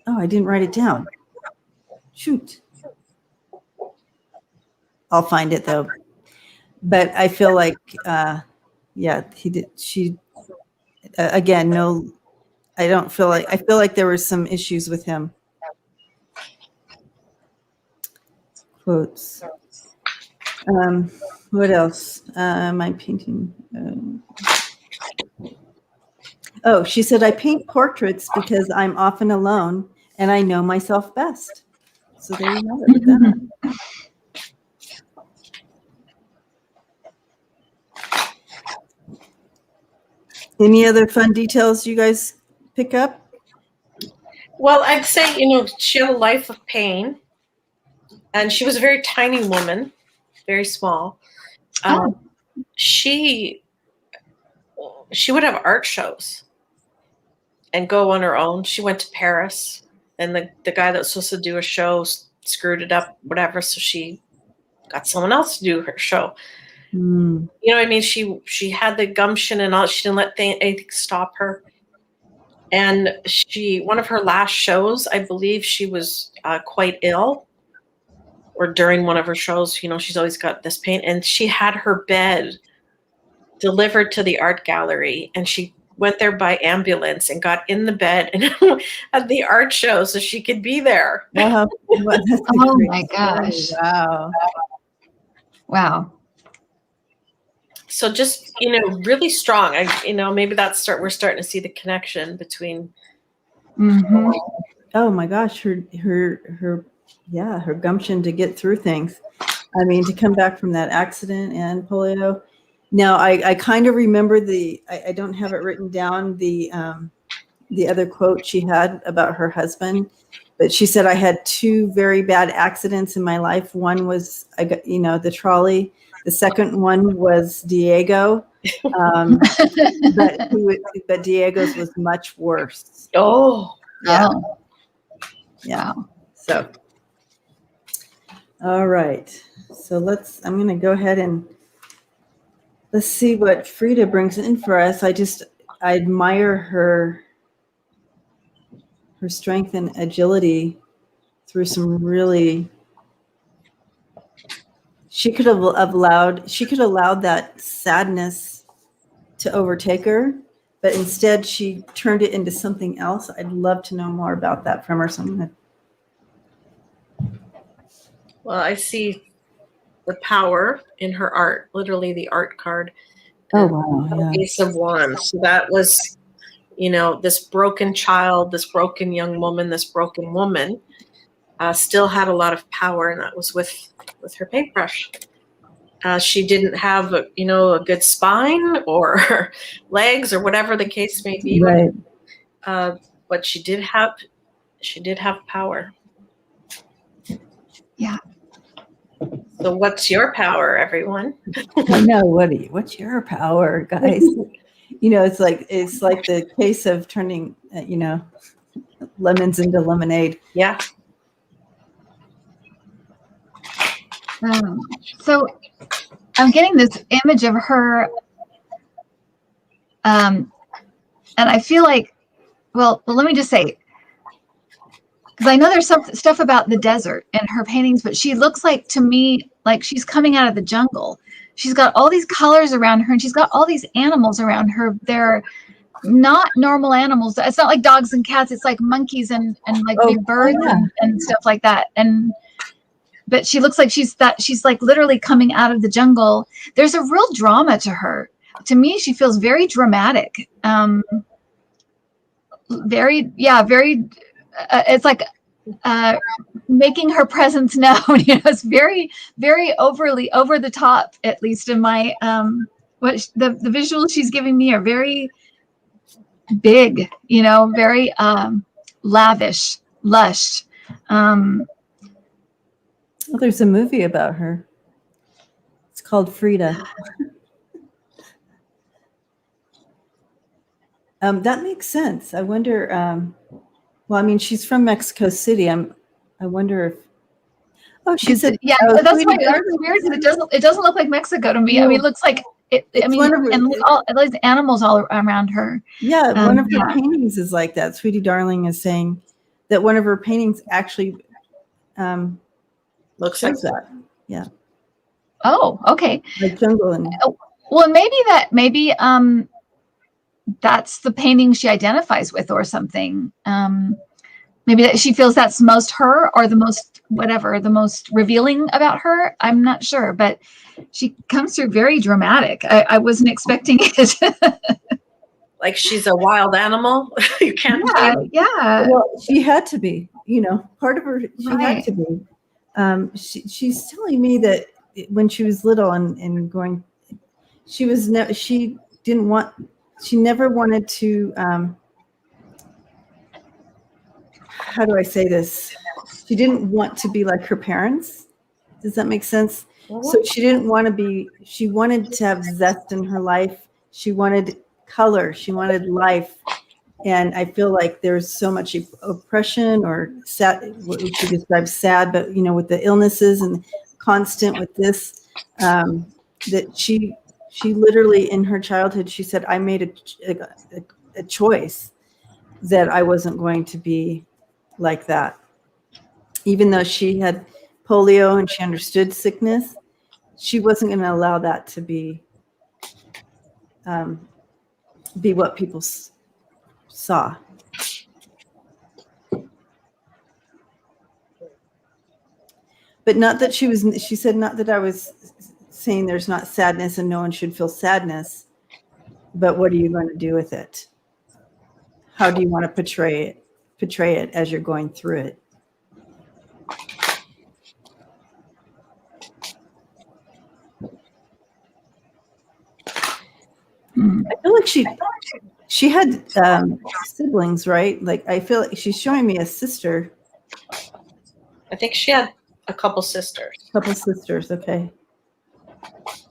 S1: didn't write it down. Shoot. I'll find it though. But I feel like, again, no, I feel like there were some issues with him. Quotes. What else? My painting. She said, I paint portraits because I'm often alone and I know myself best. So there you have it with that. Any other fun details you guys pick up?
S2: Well, I'd say, she had a life of pain, and she was a very tiny woman, very small. She would have art shows and go on her own. She went to Paris, and the guy that was supposed to do a show screwed it up, whatever, so she got someone else to do her show. You know what I mean? She had the gumption and all. She didn't let anything stop her. And one of her last shows, I believe she was quite ill, or during one of her shows, she's always got this pain. And she had her bed delivered to the art gallery, and she went there by ambulance and got in the bed and at the art show so she could be there.
S3: Oh my gosh. Wow.
S2: So just, really strong. Maybe we're starting to see the connection between.
S3: Mm-hmm.
S1: Oh my gosh, her gumption to get through things. I mean, to come back from that accident and polio. Now I kind of remember I don't have it written down, the other quote she had about her husband, but she said, I had 2 very bad accidents in my life. One was the trolley. The second one was Diego, but Diego's was much worse.
S2: Oh,
S1: yeah.
S3: Oh.
S1: Yeah. So, all right. So I'm going to go ahead and let's see what Frida brings in for us. I admire her strength and agility through some really. She could have allowed that sadness to overtake her, but instead she turned it into something else. I'd love to know more about that from her. So
S2: well, I see the power in her art, literally the art card.
S1: Oh, wow. Yeah.
S2: Ace of Wands. So that was, this broken child, this broken young woman, this broken woman still had a lot of power, and that was with her paintbrush. She didn't have a good spine or legs or whatever the case may be.
S1: Right.
S2: But she did have power.
S3: Yeah.
S2: So what's your power, everyone?
S1: I know. What's your power, guys? It's like the case of turning lemons into lemonade.
S2: Yeah.
S3: So I'm getting this image of her, and I feel like, well, let me just say, because I know there's some stuff about the desert in her paintings, but she looks like, to me, like she's coming out of the jungle. She's got all these colors around her, and she's got all these animals around her. They're not normal animals. It's not like dogs and cats. It's like monkeys and like big birds and stuff like that. And but she looks like she's like literally coming out of the jungle. There's a real drama to her. To me, she feels very dramatic. Very, it's like making her presence known. It's very, very overly over the top, at least in my the visuals she's giving me are very big, very lavish, lush.
S1: Well, there's a movie about her. It's called Frida. That makes sense. I wonder. Well, I mean, she's from Mexico City. I wonder if. Oh, she said.
S3: Yeah, that's why it's weird. It doesn't look like Mexico to me. No. I mean, it looks like it. I mean, and look at these animals all around her.
S1: Yeah, one of her paintings is like that. Sweetie Darling is saying that one of her paintings actually
S2: looks like
S1: that. Yeah.
S3: Oh, okay.
S1: Like jungle and.
S3: Well, maybe that's the painting she identifies with or something. Maybe that she feels that's most her or the most revealing about her. I'm not sure, but she comes through very dramatic. I wasn't expecting it. Like
S2: she's a wild animal. You can't.
S3: Yeah.
S1: Well, she had to be, part of her, she had to be. She's telling me that when she was little and going, she never wanted to, how do I say this? She didn't want to be like her parents. Does that make sense? So she didn't want to be, she wanted to have zest in her life. She wanted color. She wanted life. And I feel like there's so much oppression or sad, what she describes sad, but with the illnesses and constant with this, that she literally in her childhood, she said, I made a choice that I wasn't going to be like that. Even though she had polio and she understood sickness, she wasn't going to allow that to be what people saw. But not that she said, not that I was saying there's not sadness and no one should feel sadness, but what are you going to do with it? How do you want to portray it as you're going through it? I feel like she had siblings, right? Like I feel like she's showing me a sister.
S2: I think she had a couple sisters.
S1: Okay.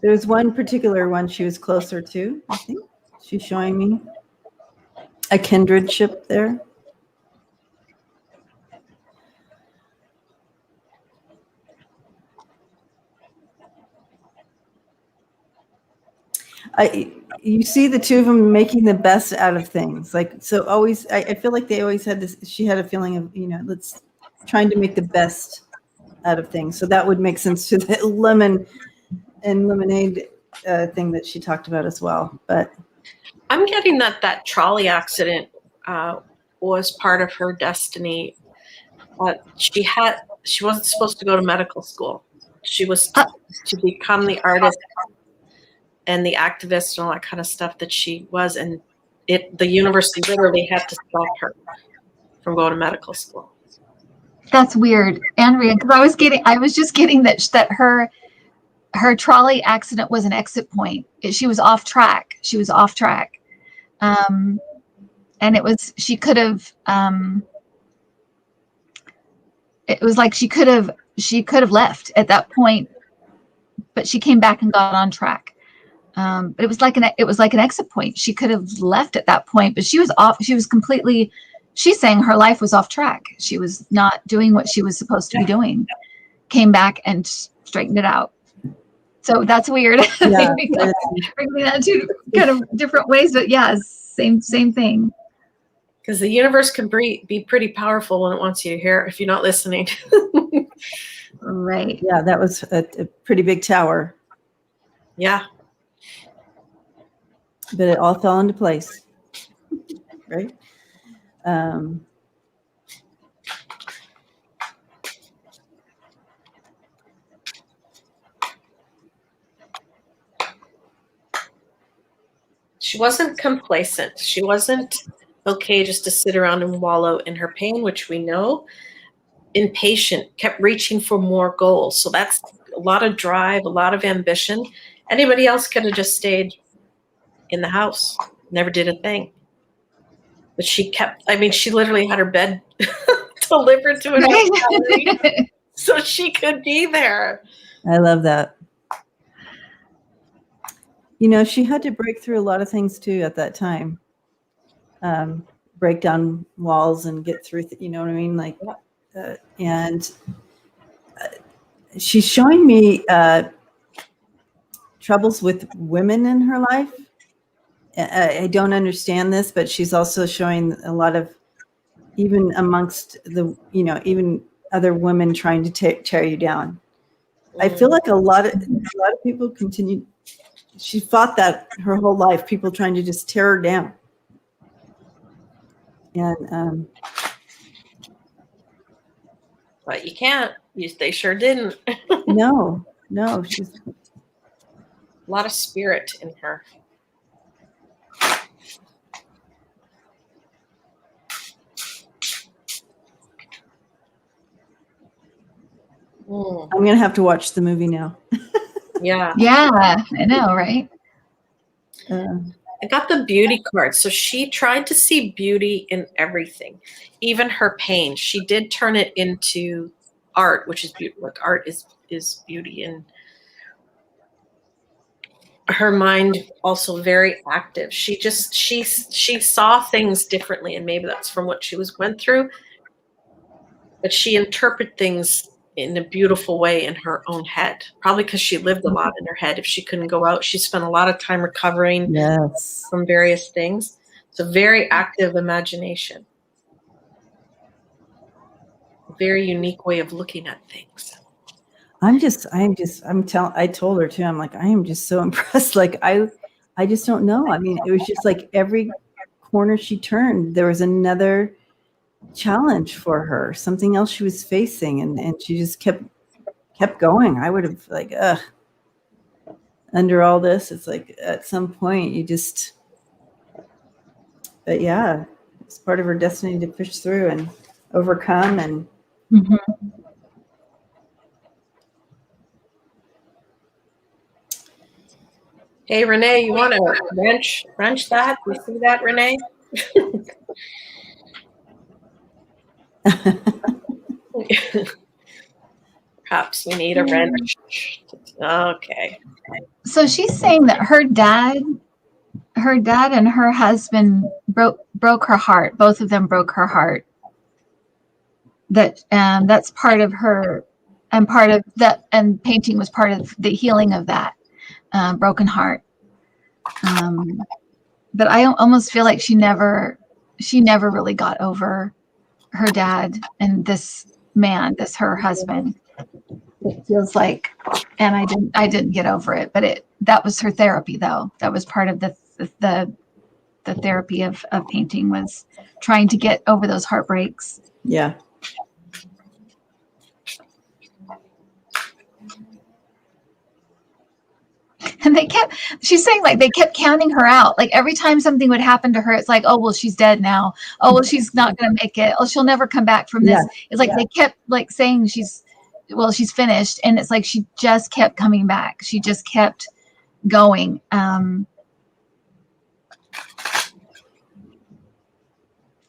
S1: There was one particular one she was closer to, I think. She's showing me a kindredship there. You see the two of them making the best out of things. Like, so always, I feel like they always had this, she had a feeling of, let's trying to make the best out of things. So that would make sense to the lemon and lemonade thing that she talked about as well. But
S2: I'm getting that trolley accident was part of her destiny. She wasn't supposed to go to medical school. She was to become the artist and the activist and all that kind of stuff that she was, and the university literally had to stop her from going to medical school.
S3: That's weird, Andrea, because I was just getting that her trolley accident was an exit point. She was off track. And it was, she could have, it was like she could have left at that point, but she came back and got on track. But it was like an exit point. She could have left at that point, but she was off. She was completely, she's saying her life was off track. She was not doing what she was supposed to be doing. Came back and straightened it out. So that's weird.
S1: Yeah,
S3: bringing that to kind of different ways, but yeah, same thing.
S2: Because the universe can be pretty powerful when it wants you to hear if you're not listening.
S3: Right.
S1: Yeah, that was a pretty big tower.
S2: Yeah.
S1: But it all fell into place, right?
S2: She wasn't complacent. She wasn't okay just to sit around and wallow in her pain, which we know. Impatient, kept reaching for more goals. So that's a lot of drive, a lot of ambition. Anybody else could have just stayed in the house, never did a thing. But she kept, I mean, she literally had her bed delivered to her so she could be there.
S1: I love that. You know, she had to break through a lot of things too at that time. Break down walls and get through, you know what I mean? Like, and she's showing me troubles with women in her life. I don't understand this, but she's also showing a lot of, even amongst the, you know, even other women trying to tear you down. I feel like a lot of people continue. She fought that her whole life, people trying to just tear her down. And
S2: but you can't. They sure didn't.
S1: No, she's
S2: a lot of spirit in her.
S1: I'm gonna have to watch the movie now.
S2: Yeah,
S3: I know, right?
S2: I got the beauty card. So she tried to see beauty in everything, even her pain. She did turn it into art, which is beauty. Like art is beauty, and her mind also very active. She saw things differently, and maybe that's from what she went through. But she interpreted things in a beautiful way in her own head, probably because she lived a lot in her head. If she couldn't go out, she spent a lot of time recovering from various things. It's a very active imagination, a very unique way of looking at things.
S1: I told her too, I'm like, I am just so impressed. Like, I just don't know. I mean, it was just like every corner she turned, there was another challenge for her, something else she was facing, and she just kept going. I would have like, under all this, it's like at some point you just, but yeah, it's part of her destiny to push through and overcome. And
S2: Hey, Renee, you want to wrench that? You see that, Renee? Perhaps we need a wrench. Okay.
S3: So she's saying that her dad and her husband broke her heart. Both of them broke her heart. That's part of her, and part of that, and painting was part of the healing of that broken heart. But I almost feel like she never really got over her dad and this man, her husband. It feels like, and I didn't get over it, but that was her therapy though. That was part of the therapy of painting, was trying to get over those heartbreaks.
S1: Yeah.
S3: And she's saying like they kept counting her out. Like every time something would happen to her, it's like, oh, well, she's dead now. Oh, well, she's not going to make it. Oh, she'll never come back from this. Yeah. It's like they kept like saying she's finished. And it's like she just kept coming back. She just kept going.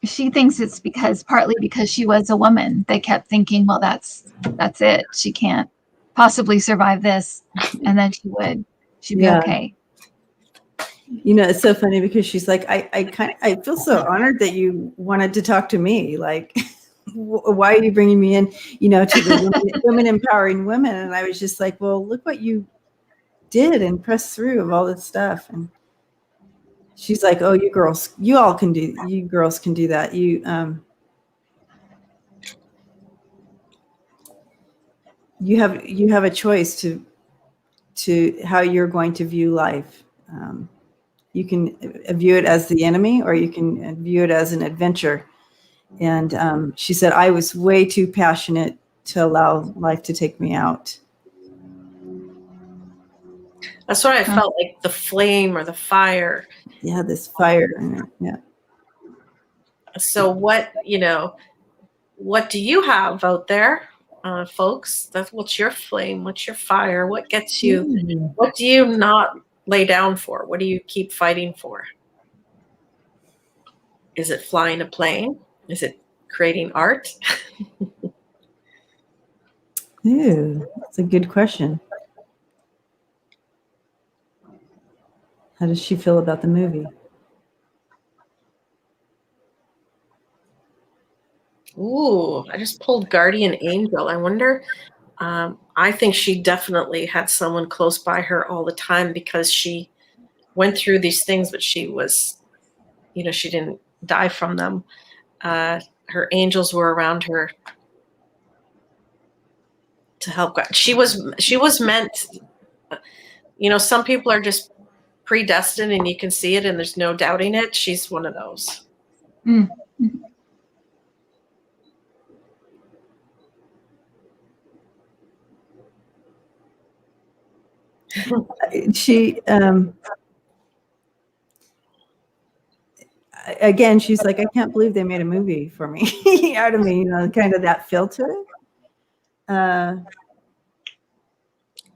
S3: She thinks it's partly because she was a woman. They kept thinking, well, that's it. She can't possibly survive this. And then she'd be okay.
S1: You know, it's so funny because she's like, I feel so honored that you wanted to talk to me. Like, why are you bringing me in, you know, to the women empowering women? And I was just like, well, look what you did and pressed through of all this stuff. And she's like, oh, you girls can do that. You have a choice to how you're going to view life. You can view it as the enemy, or you can view it as an adventure. And she said, I was way too passionate to allow life to take me out.
S2: That's what I felt like, the flame or the fire.
S1: Yeah, this fire in it. Yeah.
S2: So what do you have out there, folks? What's your flame? What's your fire? What gets you? What do you not lay down for? What do you keep fighting for? Is it flying a plane? Is it creating art?
S1: Ooh, that's a good question. How does she feel about the movie?
S2: Ooh, I just pulled Guardian Angel. I wonder, I think she definitely had someone close by her all the time, because she went through these things, but she was, she didn't die from them. Her angels were around her to help God. She was meant, some people are just predestined and you can see it and there's no doubting it. She's one of those.
S1: She again, she's like, I can't believe they made a movie for me out of me, kind of that feel to it.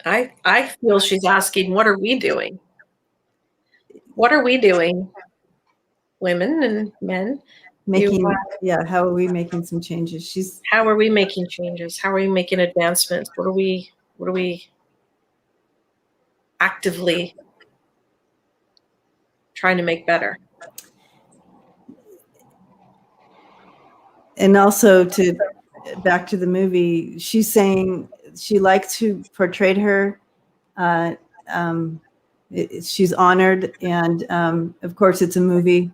S2: I feel she's asking, what are we doing? What are we doing, women and men?
S1: How are we making some changes?
S2: How are we making changes? How are we making advancements? What are we actively trying to make better?
S1: And also back to the movie, she's saying she likes who portrayed her. She's honored, and of course it's a movie.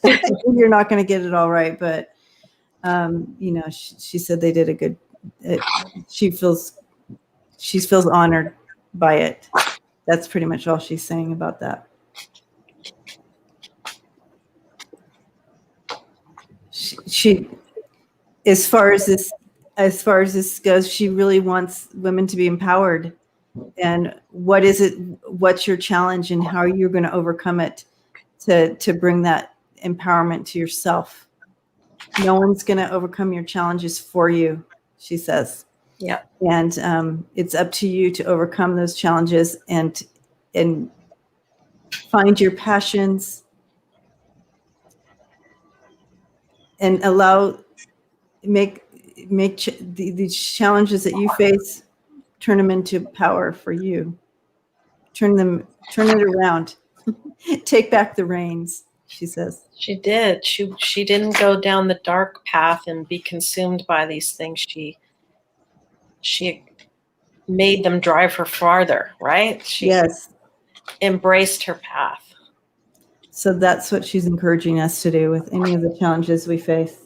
S1: You're not going to get it all right, but she said they did a good. She feels honored by it. That's pretty much all she's saying about that. She as far as this goes, she really wants women to be empowered. And what's your challenge, and how are you going to overcome it to bring that empowerment to yourself? No one's going to overcome your challenges for you, she says.
S2: Yeah.
S1: And it's up to you to overcome those challenges and find your passions and make these challenges that you face, turn them into power for you. Turn it around. Take back the reins, she says.
S2: She did. She didn't go down the dark path and be consumed by these things. She made them drive her farther, right? She embraced her path.
S1: So that's what she's encouraging us to do with any of the challenges we face.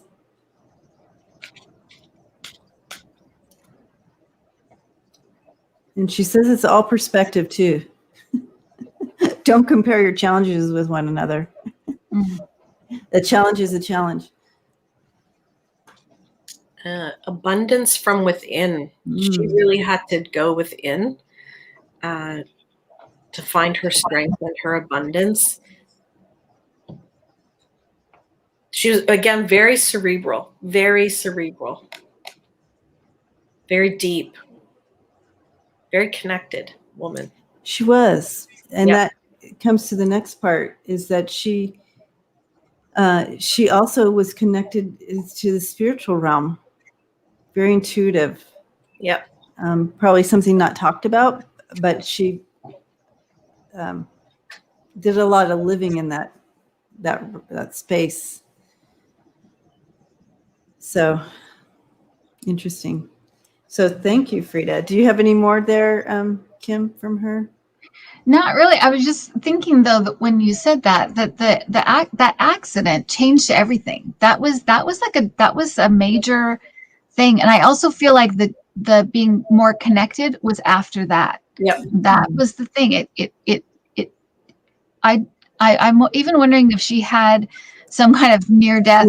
S1: And she says it's all perspective too. Don't compare your challenges with one another. A challenge is a challenge.
S2: Abundance from within. She really had to go within to find her strength and her abundance. She was, again, very cerebral, very deep, very connected woman.
S1: She was. And that comes to the next part, is that she also was connected to the spiritual realm. Very intuitive.
S2: Yep.
S1: Probably something not talked about, but she did a lot of living in that space. So interesting. So thank you, Frida. Do you have any more there, Kim, from her?
S3: Not really. I was just thinking though that when you said that that accident changed everything. That was a major thing. And I also feel like the being more connected was after that.
S2: Yep.
S3: That was the thing. I'm even wondering if she had some kind of near death,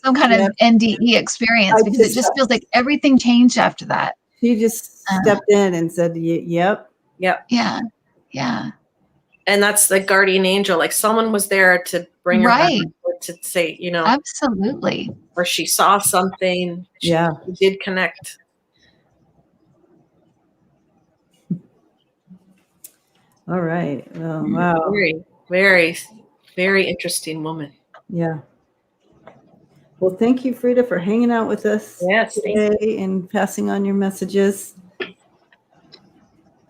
S3: some kind of NDE experience, because it just feels like everything changed after that.
S1: She just stepped in and said, yep.
S3: Yeah. Yeah.
S2: And that's the guardian angel. Like someone was there to bring her back, or to say, you know,
S3: absolutely.
S2: or she saw something. She did connect.
S1: All right. Oh, wow.
S2: Very, very, very interesting woman.
S1: Yeah. Well, thank you, Frida, for hanging out with us today and passing on your messages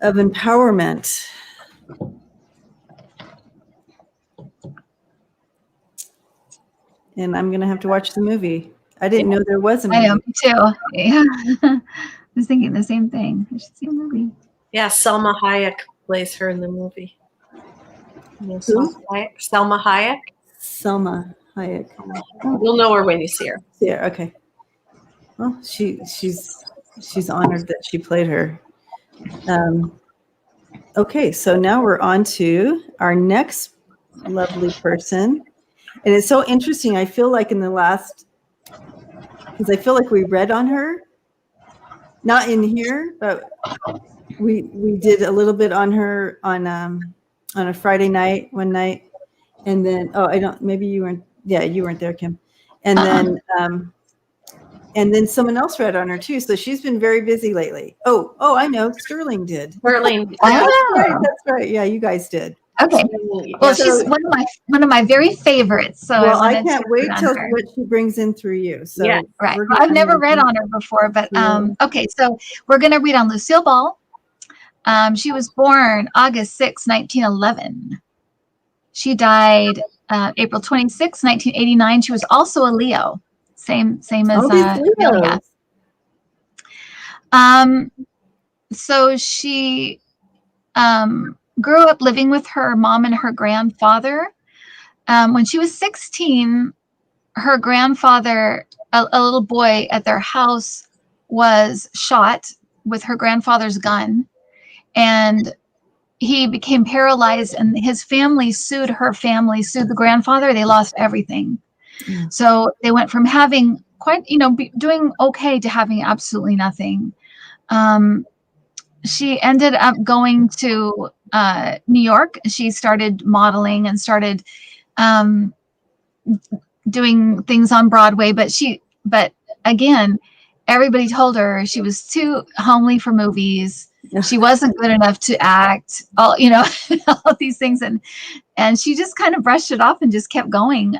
S1: of empowerment. And I'm going to have to watch the movie. I didn't know there was a movie.
S3: I am too. Yeah. I was thinking the same thing. I should see a movie.
S2: Yeah, Selma Hayek plays her in the movie. You know, Selma Hayek?
S1: Selma Hayek.
S2: You'll know her when you see her.
S1: See her, okay. Well, she's honored that she played her. Okay, so now we're on to our next lovely person. And it's so interesting. I feel like in the last, because I feel like we read on her, not in here, but we did a little bit on her on a Friday night, one night. And then, maybe you weren't, you weren't there, Kim. And then someone else read on her too. So she's been very busy lately. Oh, I know. Sterling did.
S2: Sterling.
S1: That's right. Yeah, you guys did.
S3: Okay. Well, she's one of my very favorites. So
S1: I can't wait till what she brings in through you. So
S3: right. I've never read on her before, but okay. So we're going to read on Lucille Ball. She was born August 6, 1911. She died April 26, 1989. She was also a Leo. Same as Amelia. So she grew up living with her mom and her grandfather. When she was 16, her grandfather, a little boy at their house, was shot with her grandfather's gun, and he became paralyzed, and his family sued the grandfather. They lost everything. Yeah. So they went from having doing okay to having absolutely nothing. She ended up going to New York. She started modeling and started doing things on Broadway. But again, everybody told her she was too homely for movies. Yeah. She wasn't good enough to act. All these things, and she just kind of brushed it off and just kept going.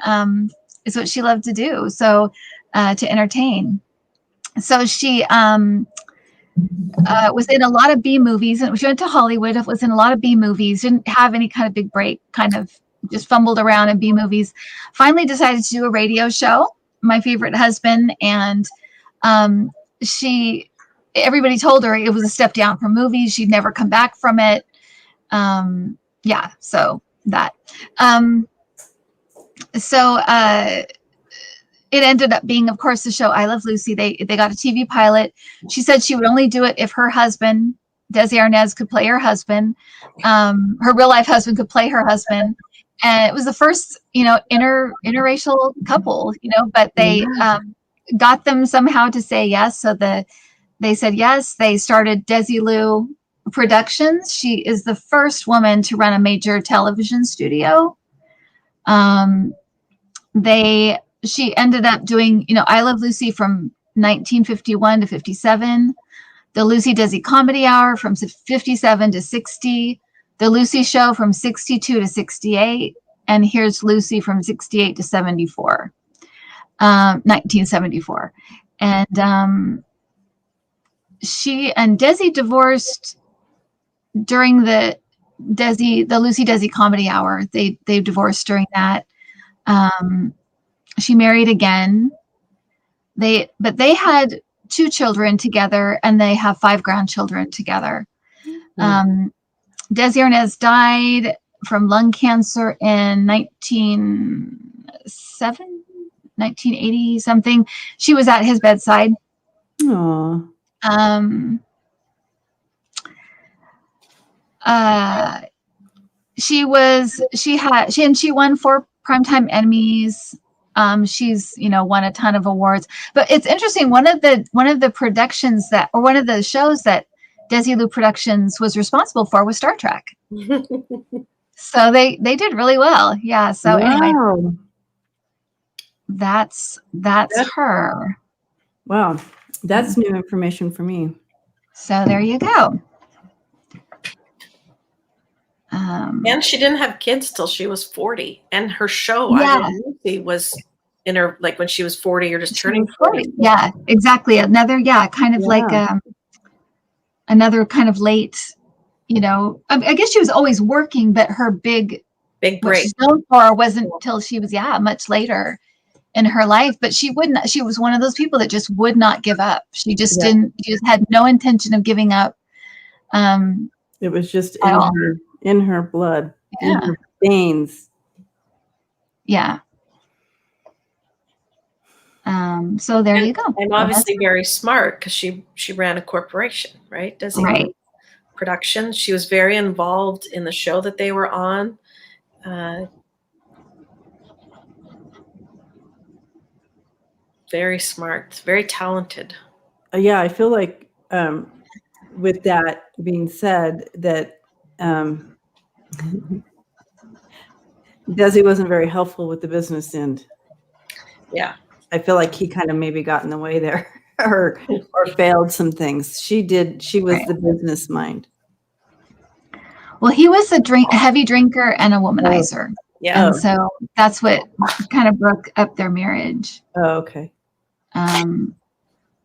S3: Is what she loved to do. So to entertain. So she was in a lot of B movies, and she went to Hollywood. Was in a lot of B movies. Didn't have any kind of big break. Kind of just fumbled around in B movies. Finally decided to do a radio show, My Favorite Husband, and everybody told her it was a step down from movies. She'd never come back from it. So that. It ended up being, of course, the show I Love Lucy. They got a TV pilot. She said she would only do it if her husband, Desi Arnaz, could play her husband. Her real life husband could play her husband. And it was the first, interracial couple, but they got them somehow to say yes. So they said yes. They started Desilu Productions. She is the first woman to run a major television studio. She ended up doing, I Love Lucy from 1951 to 57, the Lucy Desi Comedy Hour from 57 to 60, the Lucy Show from 62 to 68, and Here's Lucy from 68 to 74, 1974. And she and Desi divorced during the Lucy Desi Comedy Hour. They divorced during that. She married again. They had 2 children together, and they have 5 grandchildren together. Desi Arnaz died from lung cancer in 1980 something. She was at his bedside.
S1: Aww.
S3: She won 4 Primetime Emmys. She's won a ton of awards. But it's interesting. One of the productions one of the shows that Desilu Productions was responsible for with Star Trek. So they did really well. Yeah. So anyway, that's her.
S1: Wow. That's new information for me.
S3: So there you go.
S2: And she didn't have kids till she was 40. And her show,
S3: Yeah.
S2: I Love Lucy, was in her, like when she was 40 or just turning 40.
S3: Yeah, exactly. Another, kind of like another kind of late, I guess she was always working, but her big
S2: break.
S3: What she's known for wasn't until she was, much later in her life. But she was one of those people that just would not give up. She just didn't, she just had no intention of giving up.
S1: It was just in her blood, in her veins.
S3: Yeah. So there you go.
S2: And obviously very smart because she ran a corporation, right?
S3: Right.
S2: Production. She was very involved in the show that they were on. Very smart, very talented.
S1: Yeah, I feel like with that being said, that Desi wasn't very helpful with the business end.
S2: Yeah.
S1: I feel like he kind of maybe got in the way there or failed some things. She was the business mind.
S3: Well, he was a heavy drinker and a womanizer.
S2: Yeah.
S3: And so that's what kind of broke up their marriage.
S1: Oh, okay.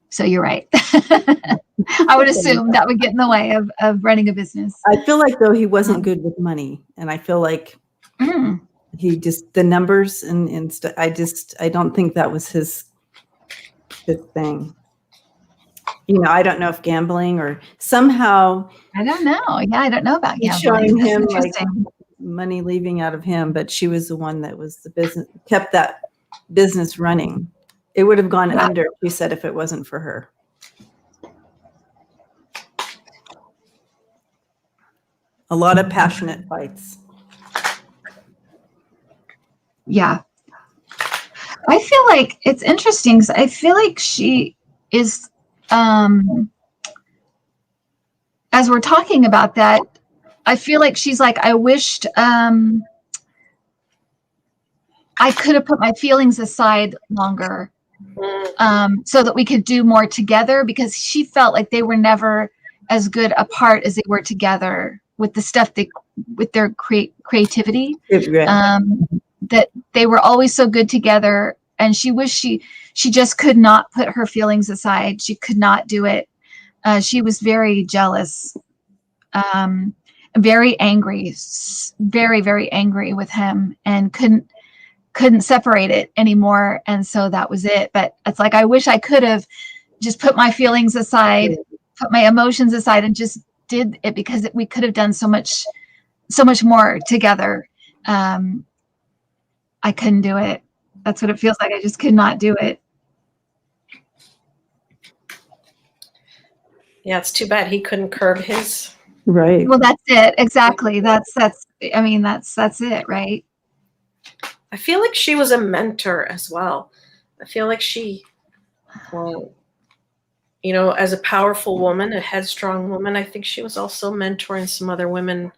S3: So you're right. I would assume that would get in the way of running a business.
S1: I feel like though he wasn't good with money, and I feel like he just the numbers and stuff. I don't think that was his thing. I don't know if gambling or somehow.
S3: I don't know. Yeah, I don't know about gambling.
S1: Showing him like money leaving out of him, but she was the one that was the business, kept that business running. It would have gone under, she said, if it wasn't for her. A lot of passionate fights. Yeah.
S3: I feel like it's interesting because I feel like she is, as we're talking about that, I feel like she's like, I wished I could have put my feelings aside longer so that we could do more together, because she felt like they were never as good apart as they were together with the stuff with their creativity. That they were always so good together, and she wished she just could not put her feelings aside. She could not do it. She was very jealous, very angry, very, very angry with him, and couldn't separate it anymore. And so that was it. But it's like, I wish I could have just put my feelings aside, put my emotions aside, and just did it, because we could have done so much more together. I couldn't do it. That's what it feels like. I just could not do it.
S2: Yeah, it's too bad he couldn't curb his.
S1: Right.
S3: Well, that's it. Exactly. That's it, right?
S2: I feel like she was a mentor as well. I feel like she, as a powerful woman, a headstrong woman, I think she was also mentoring some other women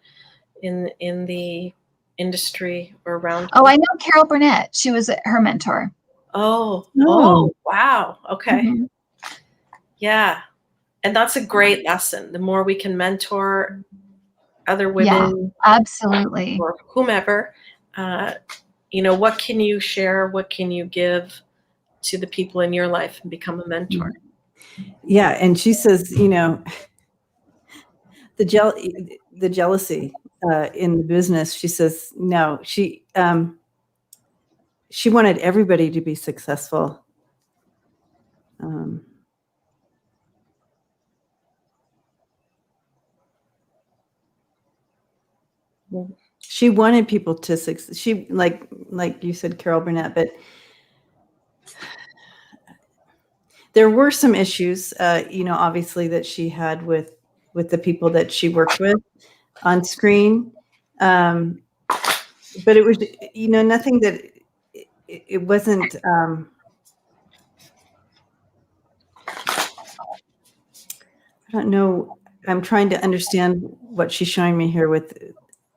S2: in the industry or around.
S3: Oh, I know Carol Burnett. She was her mentor.
S2: Oh, wow. Okay.
S3: Mm-hmm.
S2: Yeah. And that's a great lesson. The more we can mentor other women,
S3: absolutely,
S2: or whomever, what can you share? What can you give to the people in your life and become a mentor?
S1: Yeah. And she says, the jealousy in the business, she says, no, she wanted everybody to be successful. She wanted people to succeed. She like you said, Carol Burnett, but there were some issues, obviously that she had with the people that she worked with on screen. But it was, nothing that it wasn't. I don't know. I'm trying to understand what she's showing me here with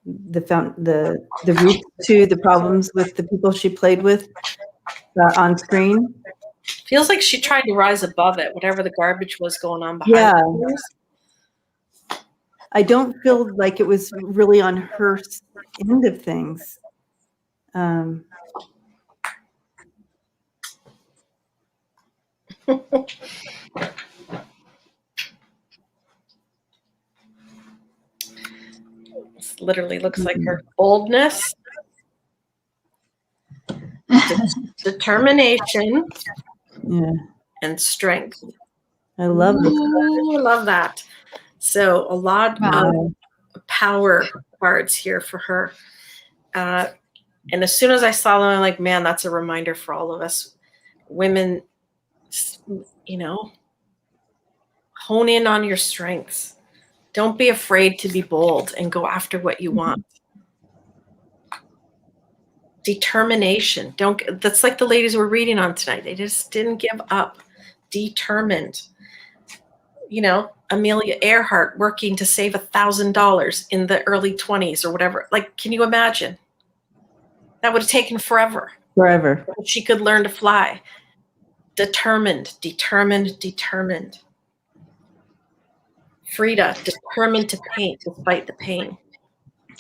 S1: the root to the problems with the people she played with on screen.
S2: Feels like she tried to rise above it, whatever the garbage was going on behind the scenes.
S1: I don't feel like it was really on her end of things.
S2: This literally looks like her boldness, determination, and strength.
S1: I love this.
S2: Ooh, I love that. So a lot of power cards here for her. And as soon as I saw them, I'm like, man, that's a reminder for all of us women, you know, hone in on your strengths. Don't be afraid to be bold and go after what you want. Determination. That's like the ladies we're reading on tonight. They just didn't give up. Determined. You know, Amelia Earhart working to save $1,000 in the early 20s or whatever. Like, can you imagine? That would have taken forever.
S1: Forever.
S2: She could learn to fly. Determined. Frida, determined to paint despite the pain.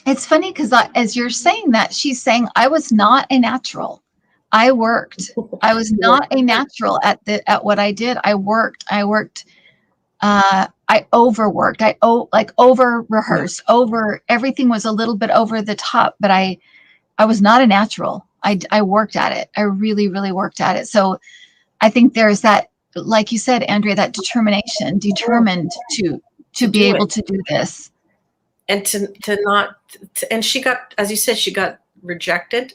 S3: It's funny because as you're saying that, she's saying, I was not a natural. I worked. I was not a natural at what I did. I worked. I overworked. I over rehearsed. Everything was a little bit over the top, but I was not a natural. I worked at it. I really, really worked at it. So I think there's that, like you said, Andrea, that determination, determined to be able to do this.
S2: And and she got, as you said, she got rejected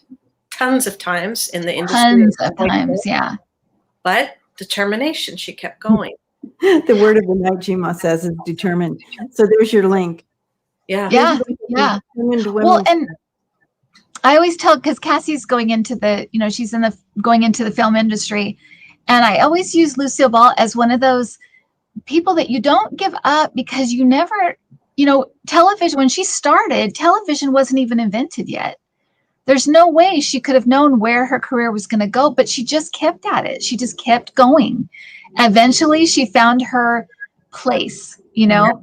S2: tons of times in the industry.
S3: Tons of times, yeah.
S2: But determination, she kept going.
S1: The word of the night, Gma says, is determined. So there's your link.
S3: Yeah. Well, and I always tell, because Cassie's going into she's going into the film industry, and I always use Lucille Ball as one of those people that you don't give up, because you never, television, when she started, television wasn't even invented yet. There's no way she could have known where her career was going to go, but she just kept at it. She just kept going. Eventually she found her place,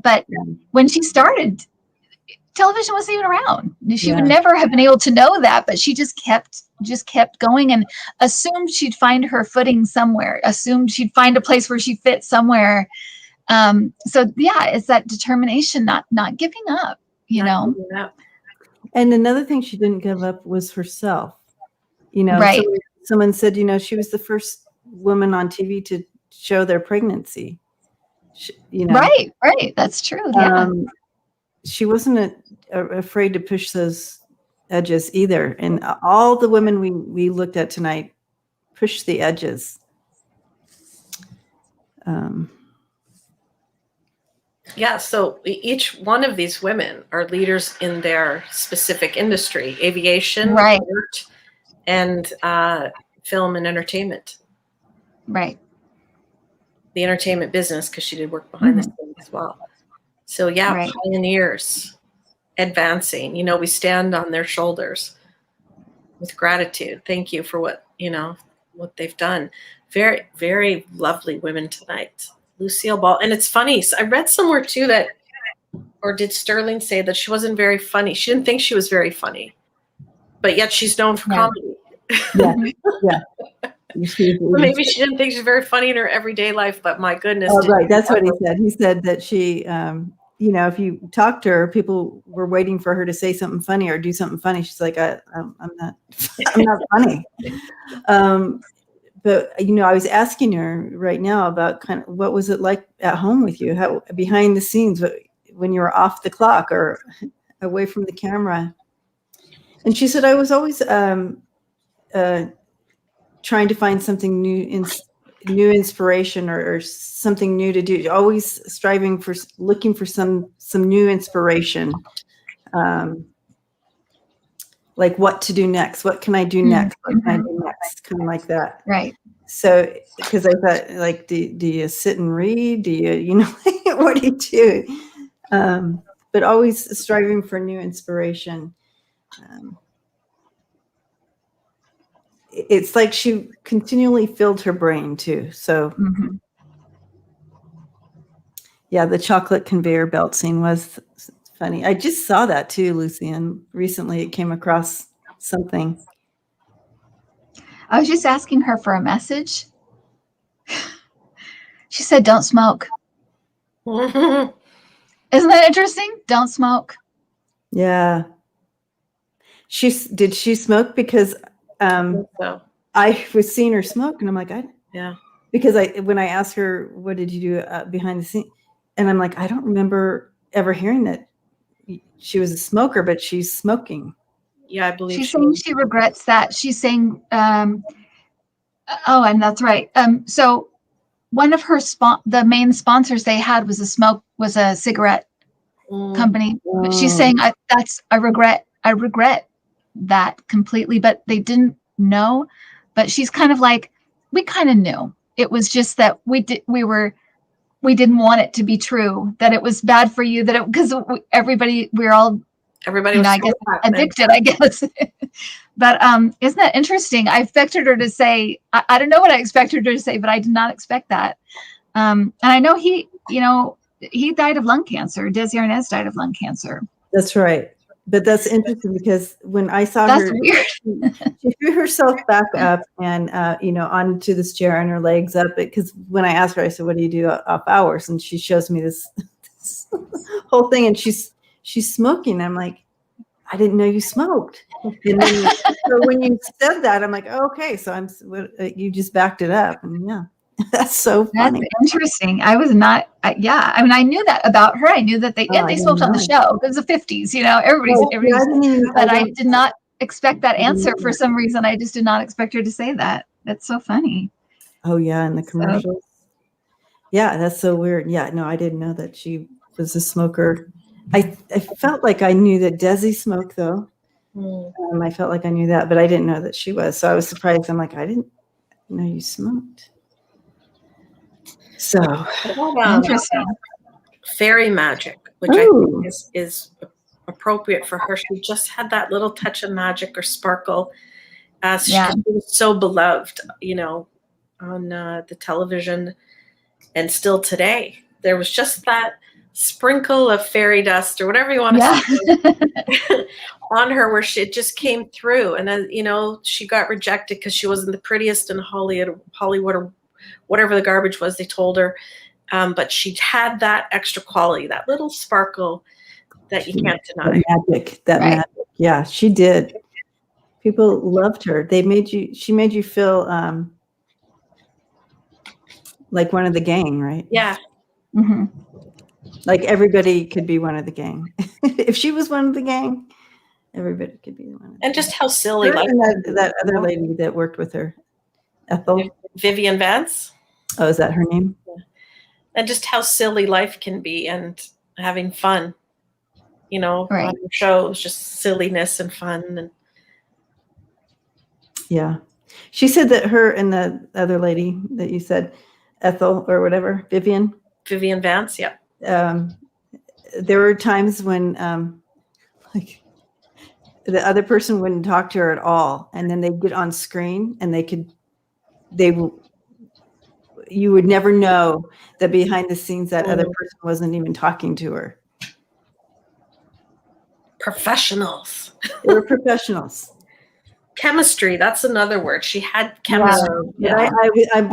S3: but when she started, television wasn't even around. She would never have been able to know that, but she just kept going and assumed she'd find her footing somewhere, assumed she'd find a place where she fit somewhere. It's that determination, not giving up,
S2: Not giving up.
S1: And another thing she didn't give up was herself.
S3: Right.
S1: Someone said, she was the first woman on TV to show their pregnancy.
S3: Right. That's true. Yeah.
S1: She wasn't afraid to push those edges either. And all the women we looked at tonight pushed the edges.
S2: So each one of these women are leaders in their specific industry: aviation,
S3: right,
S2: art, and film and entertainment.
S3: Right.
S2: The entertainment business, because she did work behind the scenes as well. So pioneers, advancing. We stand on their shoulders with gratitude. Thank you for what they've done. Very, very lovely women tonight. Lucille Ball. And it's funny, I read somewhere too that, or did Sterling say that she wasn't very funny? She didn't think she was very funny, but yet she's known for comedy.
S1: Yeah.
S2: Maybe she didn't think she was very funny in her everyday life, but my goodness.
S1: Oh, right. That's what he said. He said that she, if you talk to her, people were waiting for her to say something funny or do something funny. She's like, I'm not funny. But, I was asking her right now about kind of what was it like at home with you, how behind the scenes, when you were off the clock or away from the camera. And she said, I was always trying to find something new, new inspiration or something new to do, always looking for some new inspiration. Like what to do next? What can I do next? What can I do next? Kind of like that.
S3: Right.
S1: So, because I thought, like, do you sit and read? Do you, what do you do? But always striving for new inspiration. It's like she continually filled her brain too. So yeah, the chocolate conveyor belt scene was funny. I just saw that too, Lucian. Recently it came across something.
S3: I was just asking her for a message. She said, don't smoke. Isn't that interesting? Don't smoke.
S1: Yeah. Did she smoke? Because
S2: So,
S1: I was seeing her smoke, and I'm like,
S2: yeah.
S1: Because when I asked her, what did you do behind the scene? And I'm like, I don't remember ever hearing that she was a smoker, but she's smoking.
S2: Yeah, I believe
S3: she's saying she regrets that. She's saying, and that's right. So one of her the main sponsors they had was a cigarette company. But she's saying I regret that completely, but they didn't know. But she's kind of like, we kind of knew. It was just that we didn't want it to be true, that it was bad for you, that because everybody was I guess addicted, I guess. But isn't that interesting? I expected her to say, I don't know what I expected her to say, but I did not expect that. And I know he died of lung cancer. Desi Arnaz died of lung cancer.
S1: That's right. But that's interesting because when I saw
S3: That's
S1: her,
S3: weird.
S1: she threw herself back up and, onto this chair and her legs up. Because when I asked her, I said, what do you do off hours? And she shows me this whole thing, and she's smoking. I'm like, I didn't know you smoked. And then, so when you said that, I'm like, oh, okay, so you just backed it up. And yeah, that's so funny.
S3: That's interesting. I was not, I knew that about her. I knew that they smoked on the show. It was the 50s, everybody's, but I did not expect that answer for some reason. I just did not expect her to say that. That's so funny.
S1: Oh yeah, in the commercials. Yeah, that's so weird. Yeah, no, I didn't know that she was a smoker. I felt like I knew that Desi smoked, though. I felt like I knew that, but I didn't know that she was. So I was surprised. I'm like, I didn't know you smoked. So
S3: interesting.
S2: Fairy magic, which I think is appropriate for her. She just had that little touch of magic or sparkle. She was so beloved, on the television, and still today. There was just that sprinkle of fairy dust or whatever you want to say on her, where it just came through. And then, she got rejected because she wasn't the prettiest in Hollywood or whatever the garbage was they told her. But she had that extra quality, that little sparkle that you can't deny.
S1: That magic. Yeah, she did. People loved her. She made you feel like one of the gang, right?
S2: Yeah.
S3: Mm-hmm.
S1: Like everybody could be one of the gang. If she was one of the gang, everybody could be one of the
S2: And just how silly.
S1: Like that other lady that worked with her, Ethel.
S2: Vivian Vance.
S1: Oh, is that her name?
S2: Yeah. And just how silly life can be and having fun. On your show, it was just silliness and fun. And
S1: yeah. She said that her and the other lady that you said, Ethel or whatever, Vivian
S2: Vance, yeah.
S1: There were times when like the other person wouldn't talk to her at all, and then they'd get on screen and you would never know that behind the scenes that other person wasn't even talking to her.
S2: Professionals.
S1: They were professionals.
S2: Chemistry, that's another word. She had chemistry.
S1: Yeah. I'm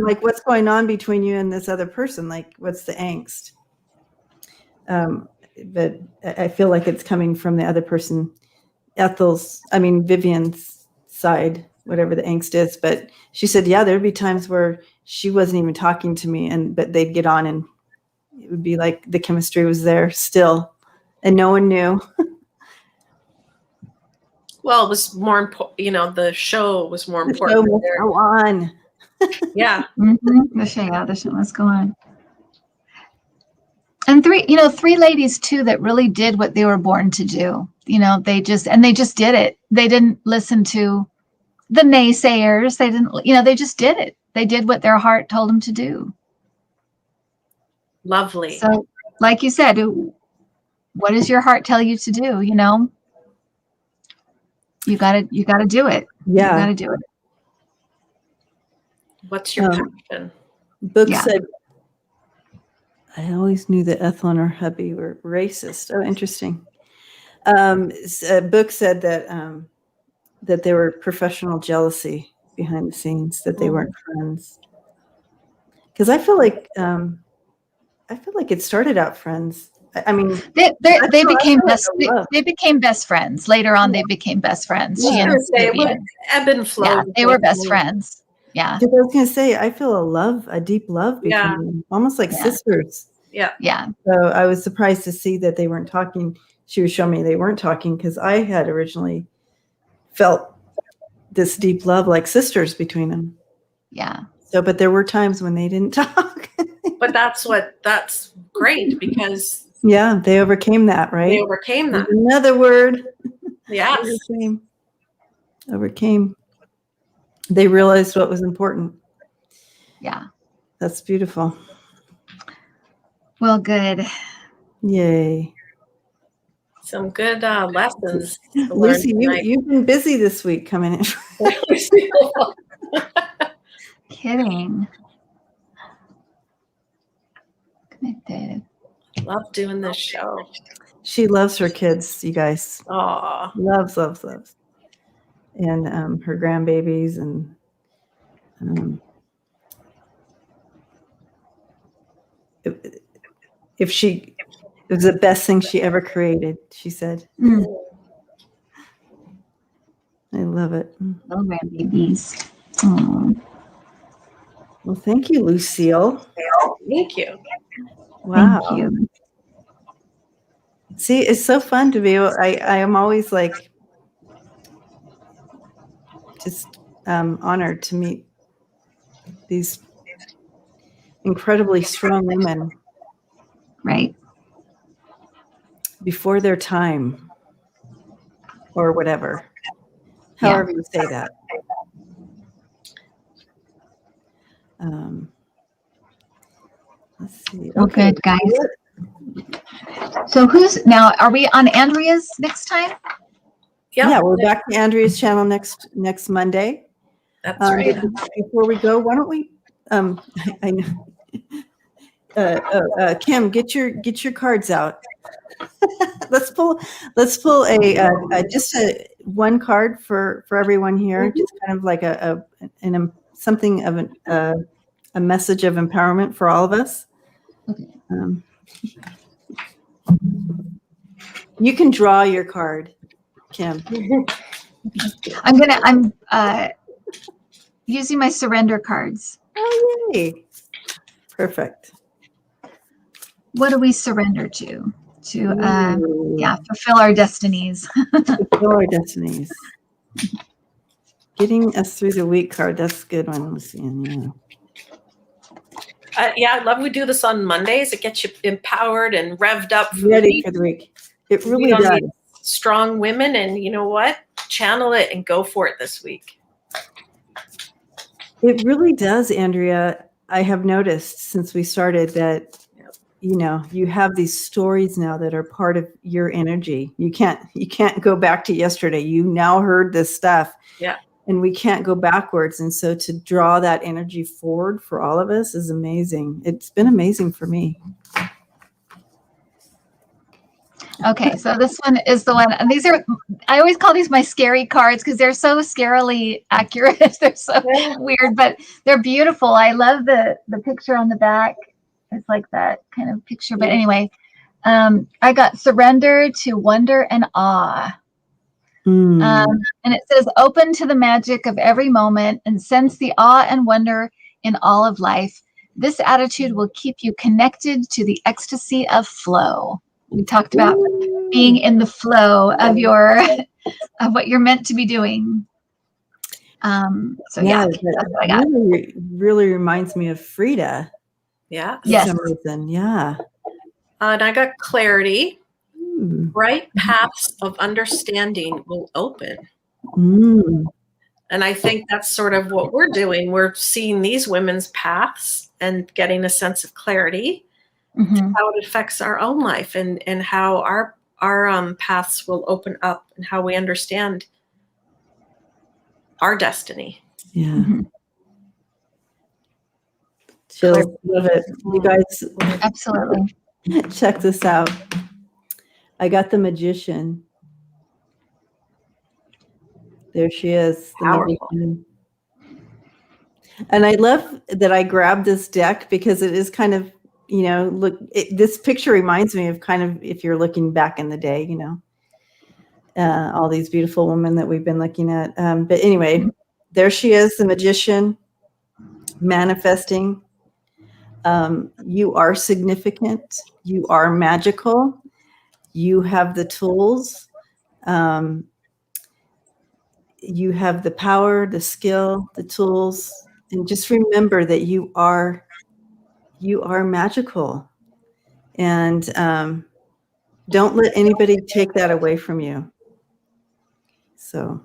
S1: like, what's going on between you and this other person? Like, what's the angst? But I feel like it's coming from the other person, Vivian's side, whatever the angst is. But she said, yeah, there'd be times where she wasn't even talking to me, but they'd get on and it would be like the chemistry was there still and no one knew.
S2: Well, it was more important, the show was more important.
S1: The show must go on.
S2: Yeah.
S3: Mm-hmm. The show must go on. And three ladies too that really did what they were born to do. They just did it. They didn't listen to the naysayers. They didn't, they just did it. They did what their heart told them to do.
S2: Lovely.
S3: So, like you said, what does your heart tell you to do? You know, you gotta do it.
S1: Yeah.
S3: You gotta do it.
S2: What's your passion?
S1: Book said, I always knew that Ethel and her hubby were racist. Oh, interesting. A book said that that there were professional jealousy behind the scenes, that they weren't friends. Because I feel like it started out friends. I mean,
S3: they became best. They became best friends later on. They became best friends.
S2: Yeah.
S3: She and
S2: Vivian. Ebb and flow.
S3: Yeah, they were best friends. Yeah.
S1: Because I was going to say, I feel a deep love between them, almost like sisters.
S2: Yeah.
S3: Yeah.
S1: So I was surprised to see that they weren't talking. She was showing me they weren't talking because I had originally felt this deep love like sisters between them.
S3: Yeah.
S1: So, but there were times when they didn't talk.
S2: But that's great because
S1: they overcame that, right?
S2: They overcame that.
S1: There's another word.
S2: Yes.
S1: Overcame. They realized what was important.
S3: Yeah.
S1: That's beautiful.
S3: Well, good.
S1: Yay.
S2: Some good lessons.
S1: Lucy, you've been busy this week coming in.
S3: Kidding. Connected.
S2: Love doing this show.
S1: She loves her kids, you guys.
S2: Aw.
S1: Loves. And her grandbabies and it was the best thing she ever created, she said. I love it.
S3: Little grandbabies.
S1: Well, thank you, Lucille.
S2: Thank you.
S1: Wow.
S3: Thank you.
S1: See, it's so fun to be able, I am always like just honored to meet these incredibly strong women.
S3: Right.
S1: Before their time or whatever. However you say that. Let's see.
S3: Okay, guys. So are we on Andrea's next time?
S1: Yeah, we're back to Andrea's channel next Monday.
S2: That's right.
S1: Before we go, why don't we I know Kim, get your cards out. let's pull a just one card for everyone here, just kind of like something of a message of empowerment for all of us.
S3: Okay.
S1: You can draw your card, Kim.
S3: I'm using my surrender cards.
S1: Oh, yay. Perfect.
S3: What do we surrender to? Fulfill our destinies.
S1: Fulfill our destinies. Getting us through the week card. That's a good one, Lucy.
S2: I love we do this on Mondays. It gets you empowered and revved up.
S1: Ready for the week. It really does.
S2: Strong women, and you know what? Channel it and go for it this week.
S1: It really does, Andrea. I have noticed since we started that, you have these stories now that are part of your energy. You can't go back to yesterday. You now heard this stuff.
S2: Yeah.
S1: And we can't go backwards. And so to draw that energy forward for all of us is amazing. It's been amazing for me.
S3: Okay, so this one is the one, and I always call these my scary cards because they're so scarily accurate. They're so weird, but they're beautiful. I love the picture on the back. It's like that kind of picture. But anyway, I got surrender to wonder and awe. And it says, open to the magic of every moment and sense the awe and wonder in all of life. This attitude will keep you connected to the ecstasy of flow. We talked about being in the flow of of what you're meant to be doing. That's what I got.
S1: Really reminds me of Frida.
S2: Yeah.
S1: For some reason. Yeah.
S2: And I got clarity. Bright paths of understanding will open. And I think that's sort of what we're doing. We're seeing these women's paths and getting a sense of clarity. how it affects our own life and how our paths will open up and how we understand our destiny.
S1: Yeah. Chills. Love it. You guys,
S3: Absolutely.
S1: check this out. I got the magician. There she is. The
S2: Powerful.
S1: magician. And I love that I grabbed this deck because it is kind of, look, this picture reminds me of kind of if you're looking back in the day, all these beautiful women that we've been looking at. But anyway, there she is, the magician, manifesting. You are significant. You are magical. You have the tools. You have the power, the skill, the tools. And just remember that you are magical. And don't let anybody take that away from you. So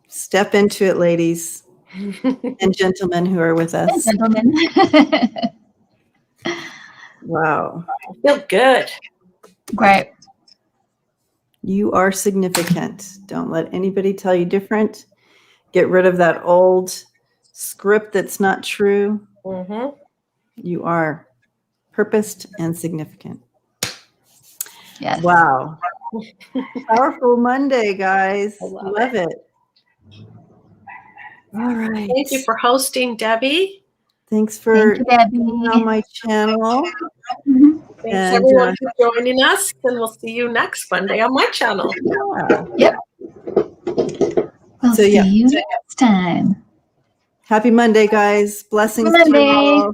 S1: step into it, ladies and gentlemen who are with us.
S3: Gentlemen.
S1: Wow.
S2: I feel good.
S3: Great.
S1: You are significant. Don't let anybody tell you different. Get rid of that old script that's not true.
S2: Mm-hmm.
S1: You are purposed and significant.
S3: Yes.
S1: Wow. Powerful Monday, guys.
S2: I
S1: Love it. All right.
S2: Thank you for hosting, Debbie.
S1: Thanks for
S3: Thank you,
S1: being
S3: Debbie.
S1: on my channel.
S2: Thanks
S1: And,
S2: everyone for joining us, and we'll see you next Monday on my channel.
S1: Yeah.
S3: We'll see you next time.
S1: Happy Monday, guys. Blessings
S3: Happy
S1: to you
S3: Monday.
S1: all.